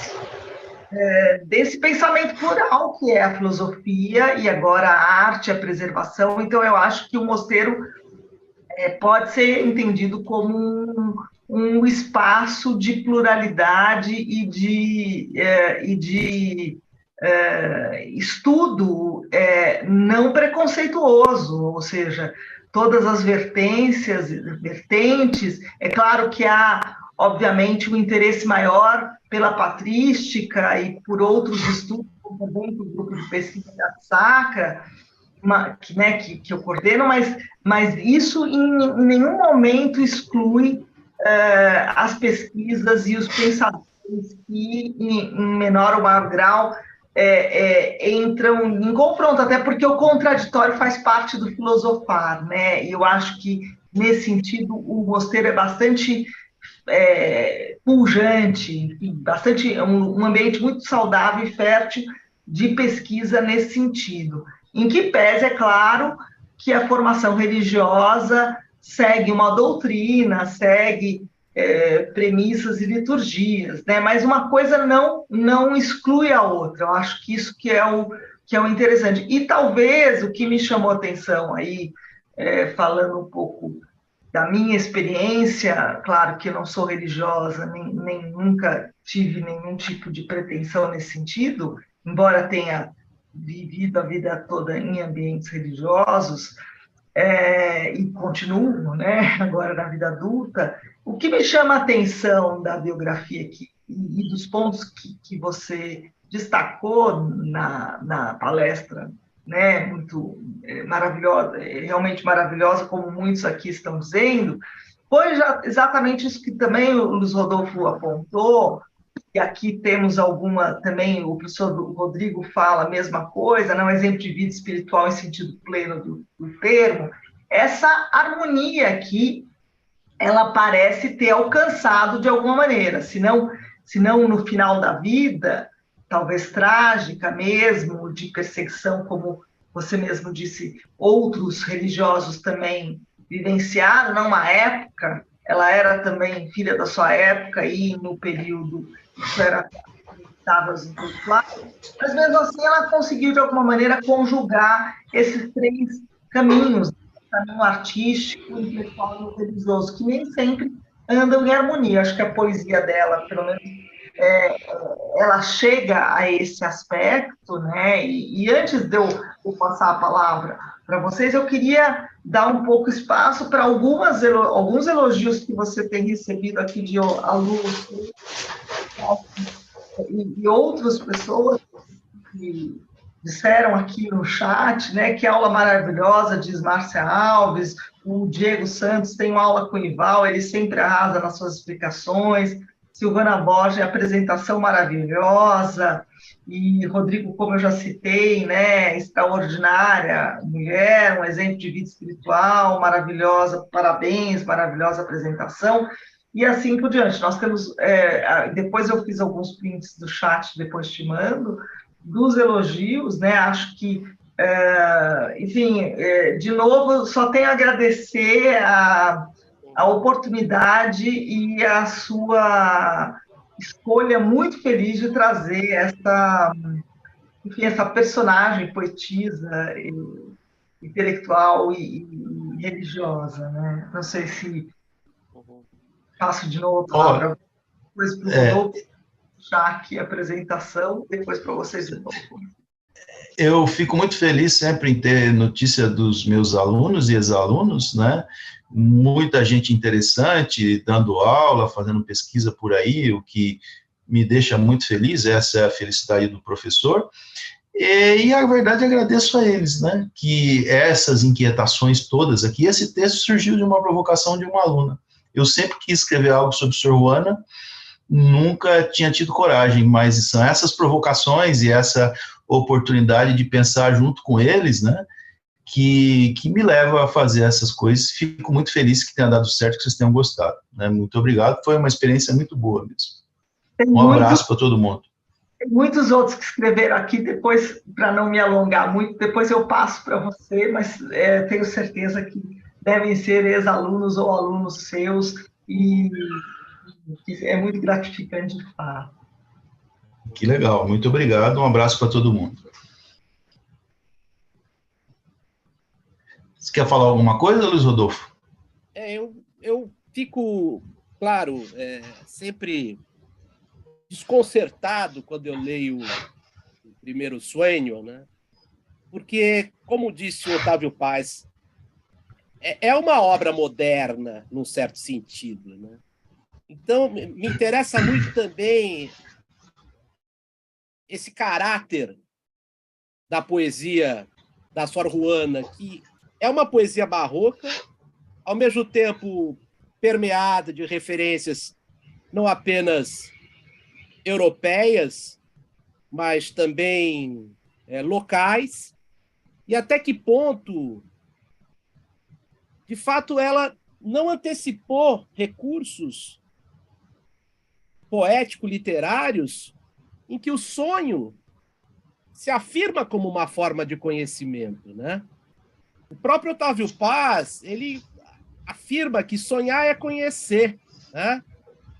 [SPEAKER 1] desse pensamento plural que é a filosofia e agora a arte, a preservação. Então, eu acho que o Mosteiro pode ser entendido como um espaço de pluralidade e de estudo não preconceituoso, ou seja, todas as vertentes. É claro que há, obviamente, um interesse maior pela patrística e por outros estudos, também do grupo de pesquisa da Sacra, que eu coordeno, mas isso em nenhum momento exclui as pesquisas e os pensadores que, em menor ou maior grau, entram em confronto, até porque o contraditório faz parte do filosofar, né? E eu acho que, nesse sentido, o Mosteiro é bastante pujante, enfim, bastante, um ambiente muito saudável e fértil de pesquisa nesse sentido. Em que pese, é claro, que a formação religiosa segue uma doutrina, segue premissas e liturgias, né? Mas uma coisa não exclui a outra. Eu acho que isso que é o interessante. E talvez o que me chamou a atenção aí, falando um pouco da minha experiência, claro que eu não sou religiosa, nem nunca tive nenhum tipo de pretensão nesse sentido, embora tenha vivido a vida toda em ambientes religiosos, e continuo, né, agora na vida adulta. O que me chama a atenção da biografia aqui, e dos pontos que você destacou na palestra, né, muito maravilhosa, realmente maravilhosa, como muitos aqui estão dizendo, foi exatamente isso que também o Luiz Rodolfo apontou, e aqui temos também o professor Rodrigo fala a mesma coisa, né, um exemplo de vida espiritual em sentido pleno do termo, essa harmonia aqui, ela parece ter alcançado de alguma maneira, se não no final da vida, talvez trágica mesmo, de perseguição, como você mesmo disse, outros religiosos também vivenciaram, numa época, ela era também filha da sua época, e no período isso era estava intelectuais, mas mesmo assim ela conseguiu, de alguma maneira, conjugar esses três caminhos, o caminho artístico, intelectual e o religioso, que nem sempre andam em harmonia. Acho que a poesia dela, pelo menos, ela chega a esse aspecto, né? E antes de eu passar a palavra para vocês, eu queria dar um pouco espaço para alguns elogios que você tem recebido aqui de alunos e outras pessoas que disseram aqui no chat, né, que aula maravilhosa, diz Márcia Alves, o Diego Santos tem uma aula com o Ival, ele sempre arrasa nas suas explicações, Silvana Borges, apresentação maravilhosa, e Rodrigo, como eu já citei, né, extraordinária mulher, um exemplo de vida espiritual, maravilhosa, parabéns, maravilhosa apresentação, e assim por diante. Nós temos, depois eu fiz alguns prints do chat, depois te mando, dos elogios, né? Acho que, enfim, de novo, só tenho a agradecer a oportunidade e a sua escolha muito feliz de trazer essa personagem poetisa, intelectual e religiosa, né? Não sei se passo de novo a palavra depois para o Rodolfo, já aqui a apresentação, depois para vocês de novo.
[SPEAKER 2] Eu fico muito feliz sempre em ter notícia dos meus alunos e ex-alunos, né? Muita gente interessante, dando aula, fazendo pesquisa por aí, o que me deixa muito feliz, essa é a felicidade do professor. E a verdade, agradeço a eles, né? Que essas inquietações todas aqui, esse texto surgiu de uma provocação de uma aluna. Eu sempre quis escrever algo sobre Sor Juana, nunca tinha tido coragem, mas são essas provocações e essa oportunidade de pensar junto com eles, né, que me leva a fazer essas coisas. Fico muito feliz que tenha dado certo, que vocês tenham gostado, né? Muito obrigado, foi uma experiência muito boa mesmo. Um abraço para todo mundo.
[SPEAKER 1] Tem muitos outros que escreveram aqui, depois, para não me alongar muito, depois eu passo para você, mas tenho certeza que devem ser ex-alunos ou alunos seus, e é muito gratificante de fato.
[SPEAKER 2] Que legal, muito obrigado, um abraço para todo mundo. Você quer falar alguma coisa, Luiz Rodolfo?
[SPEAKER 3] Eu fico, claro, sempre desconcertado quando eu leio o primeiro Sonho, né? Porque, como disse o Otávio Paz, é uma obra moderna, num certo sentido, né? Então, me interessa muito também esse caráter da poesia da Sor Juana, que é uma poesia barroca, ao mesmo tempo permeada de referências não apenas europeias, mas também locais, e até que ponto, de fato, ela não antecipou recursos poético-literários em que o sonho se afirma como uma forma de conhecimento, né? O próprio Otávio Paz, ele afirma que sonhar é conhecer, né?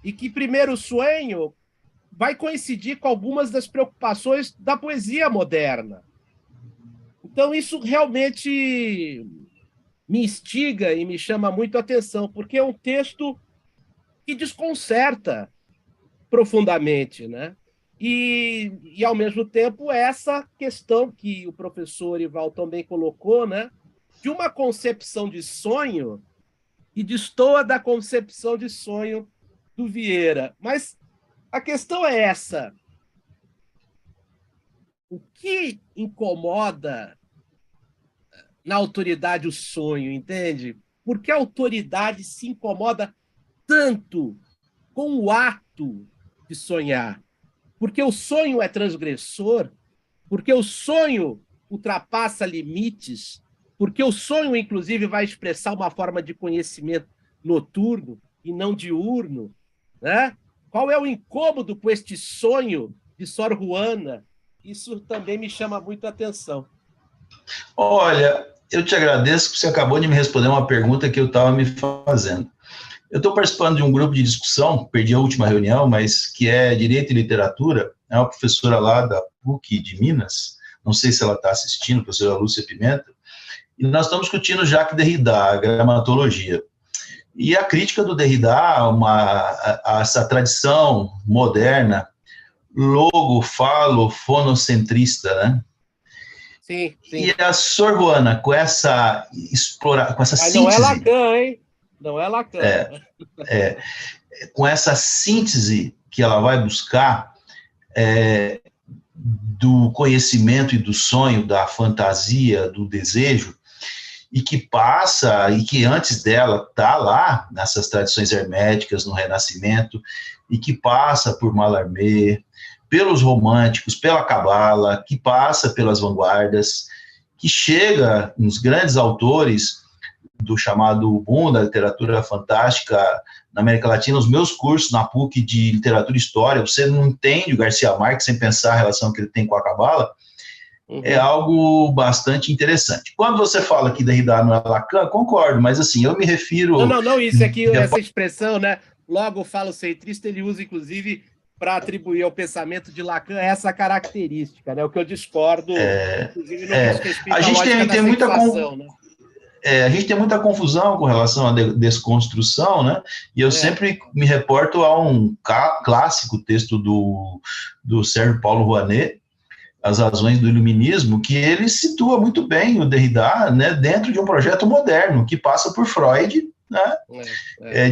[SPEAKER 3] E que primeiro sonho vai coincidir com algumas das preocupações da poesia moderna. Então, isso realmente me instiga e me chama muito a atenção, porque é um texto que desconcerta profundamente, né? E ao mesmo tempo, essa questão que o professor Ival também colocou, né? De uma concepção de sonho que destoa da concepção de sonho do Vieira. Mas a questão é essa. O que incomoda na autoridade o sonho, entende? Por que a autoridade se incomoda tanto com o ato de sonhar? Porque o sonho é transgressor, porque o sonho ultrapassa limites, porque o sonho, inclusive, vai expressar uma forma de conhecimento noturno e não diurno, né? Qual é o incômodo com este sonho de Sor Juana? Isso também me chama muito a atenção.
[SPEAKER 2] Olha, eu te agradeço que você acabou de me responder uma pergunta que eu estava me fazendo. Eu estou participando de um grupo de discussão, perdi a última reunião, mas que é Direito e Literatura, é uma professora lá da PUC de Minas, não sei se ela está assistindo, a professora Lúcia Pimenta, e nós estamos discutindo Jacques Derrida, a gramatologia. E a crítica do Derrida a essa tradição moderna, logo-falo-fonocentrista, né?
[SPEAKER 3] Sim, sim.
[SPEAKER 2] E a Sor Juana, com essa síntese... Não é
[SPEAKER 3] Lacan, hein? Não é Lacan.
[SPEAKER 2] Com essa síntese que ela vai buscar do conhecimento e do sonho, da fantasia, do desejo, e que passa, e que antes dela está lá, nessas tradições herméticas, no Renascimento, e que passa por Mallarmé, pelos românticos, pela Cabala, que passa pelas vanguardas, que chega nos grandes autores do chamado boom da literatura fantástica na América Latina. Os meus cursos na PUC de Literatura e História, você não entende o Garcia Marques sem pensar a relação que ele tem com a Cabala, é algo bastante interessante. Quando você que que Derrida não é Lacan, concordo, mas assim, eu me refiro...
[SPEAKER 3] Não, isso aqui, essa expressão, né, logo falo centrista, ele usa, inclusive, para atribuir ao pensamento de Lacan essa característica, né, o que eu discordo, inclusive, no que diz respeito à lógica da sensação, né?
[SPEAKER 2] A gente tem muita confusão com relação à desconstrução, né? E eu sempre me reporto a um clássico texto do Sérgio Paulo Rouanet, As Razões do Iluminismo, que ele situa muito bem o Derrida, né, dentro de um projeto moderno, que passa por Freud, né?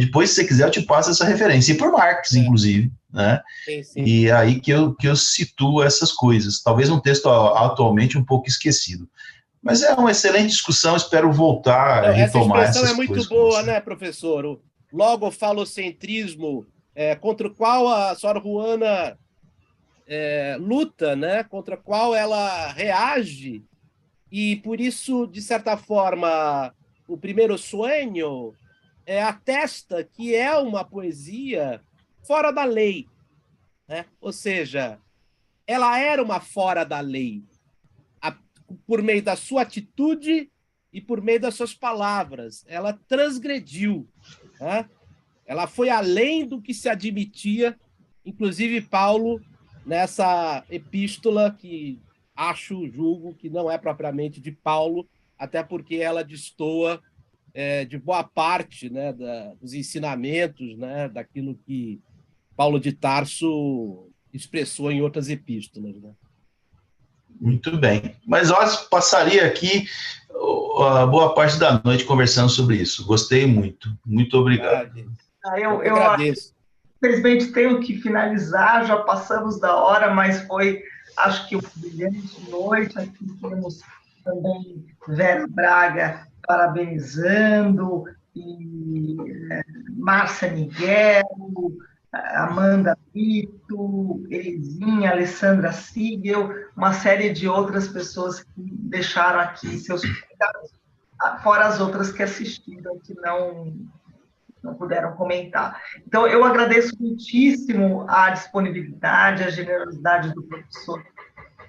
[SPEAKER 2] Depois, se você quiser, eu te passo essa referência, e por Marx, inclusive, né? Sim. E aí que eu situo essas coisas. Talvez um texto atualmente um pouco esquecido. Mas é uma excelente discussão, espero voltar a retomar essas coisas. Essa expressão
[SPEAKER 3] é muito boa, né, professor? O logofalocentrismo, contra o qual a Sor Juana luta, né, contra o qual ela reage, e por isso, de certa forma, o primeiro sonho atesta que é uma poesia fora da lei, né? Ou seja, ela era uma fora da lei, por meio da sua atitude e por meio das suas palavras. Ela transgrediu, né? Ela foi além do que se admitia, inclusive Paulo, nessa epístola que julgo que não é propriamente de Paulo, até porque ela destoa de boa parte, né, dos ensinamentos, né, daquilo que Paulo de Tarso expressou em outras epístolas, né?
[SPEAKER 2] Muito bem. Mas eu passaria aqui a boa parte da noite conversando sobre isso. Gostei muito. Muito obrigado.
[SPEAKER 1] Eu agradeço. Infelizmente tenho que finalizar, já passamos da hora, mas foi acho que uma brilhante noite. Aqui temos também Vera Braga parabenizando, e Márcia Miguel, Amanda Brito, Elisinha, Alessandra Siegel, uma série de outras pessoas que deixaram aqui seus comentários, fora as outras que assistiram, que não puderam comentar. Então, eu agradeço muitíssimo a disponibilidade, a generosidade do professor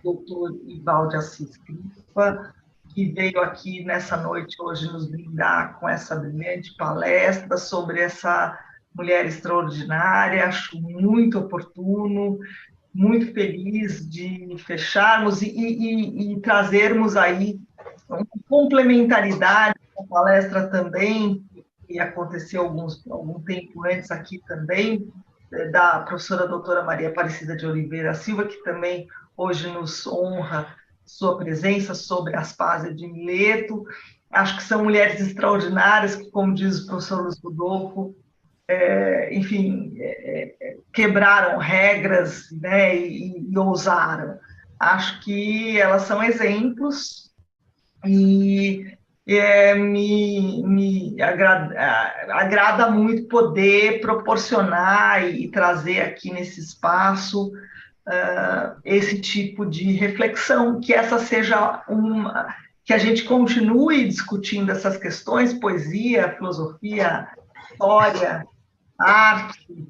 [SPEAKER 1] doutor Ivalde Assis Cripa, que veio aqui nessa noite hoje nos brindar com essa brilhante palestra sobre essa mulher extraordinária. Acho muito oportuno, muito feliz de fecharmos e trazermos aí uma complementaridade com a palestra também, que aconteceu algum tempo antes aqui também, da professora doutora Maria Aparecida de Oliveira Silva, que também hoje nos honra sua presença, sobre Aspásia de Mileto. Acho que são mulheres extraordinárias que, como diz o professor Luiz Rodolfo, enfim, quebraram regras, né, e ousaram. Acho que elas são exemplos e me agrada muito poder proporcionar e trazer aqui nesse espaço esse tipo de reflexão, que essa seja que a gente continue discutindo essas questões, poesia, filosofia, história, arte,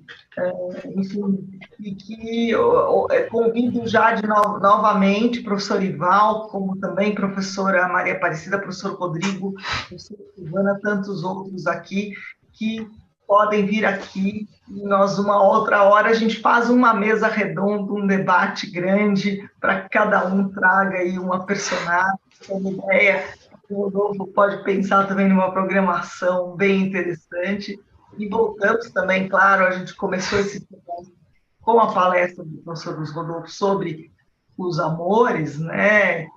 [SPEAKER 1] enfim, e que eu convido já novamente o professor Ival, como também professora Maria Aparecida, professor Rodrigo, professor Silvana, tantos outros aqui, que podem vir aqui e nós, uma outra hora, a gente faz uma mesa redonda, um debate grande, para que cada um traga aí uma personagem, uma ideia. O Rodolfo pode pensar também numa programação bem interessante. E voltamos também, claro, a gente começou esse tema com a palestra do professor Luiz Rodolfo sobre os amores, né,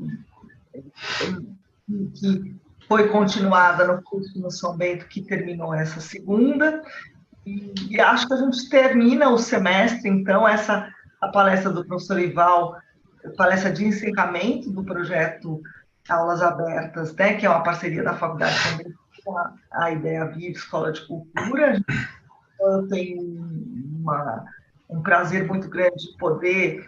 [SPEAKER 1] que foi continuada no curso no São Bento, que terminou essa segunda, e acho que a gente termina o semestre, então, a palestra do professor Ival, palestra de encerramento do projeto Aulas Abertas, né, que é uma parceria da Faculdade São Bento com a Ideia Viva Escola de Cultura. Eu tenho um prazer muito grande de poder,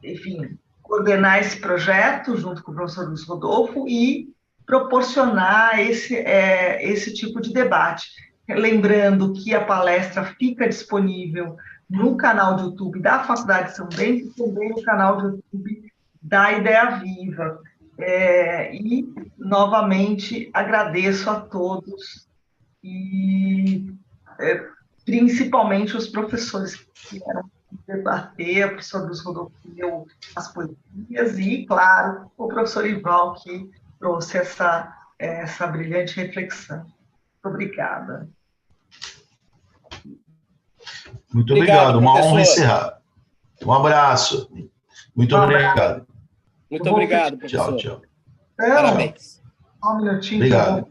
[SPEAKER 1] enfim, coordenar esse projeto junto com o professor Luiz Rodolfo e proporcionar esse tipo de debate. Lembrando que a palestra fica disponível no canal de YouTube da Faculdade de São Bento e também no canal de YouTube da Ideia Viva. E, novamente, agradeço a todos e principalmente os professores que vieram debater, o professor Luiz Rodolfo leu as poesias e, claro, o professor Ival, que trouxe essa brilhante reflexão. Muito obrigada.
[SPEAKER 2] Muito obrigado, uma honra encerrar. Um abraço. Muito obrigado.
[SPEAKER 3] Muito obrigado, professor.
[SPEAKER 2] Tchau, tchau.
[SPEAKER 3] Parabéns.
[SPEAKER 1] Só um minutinho.
[SPEAKER 2] Obrigado.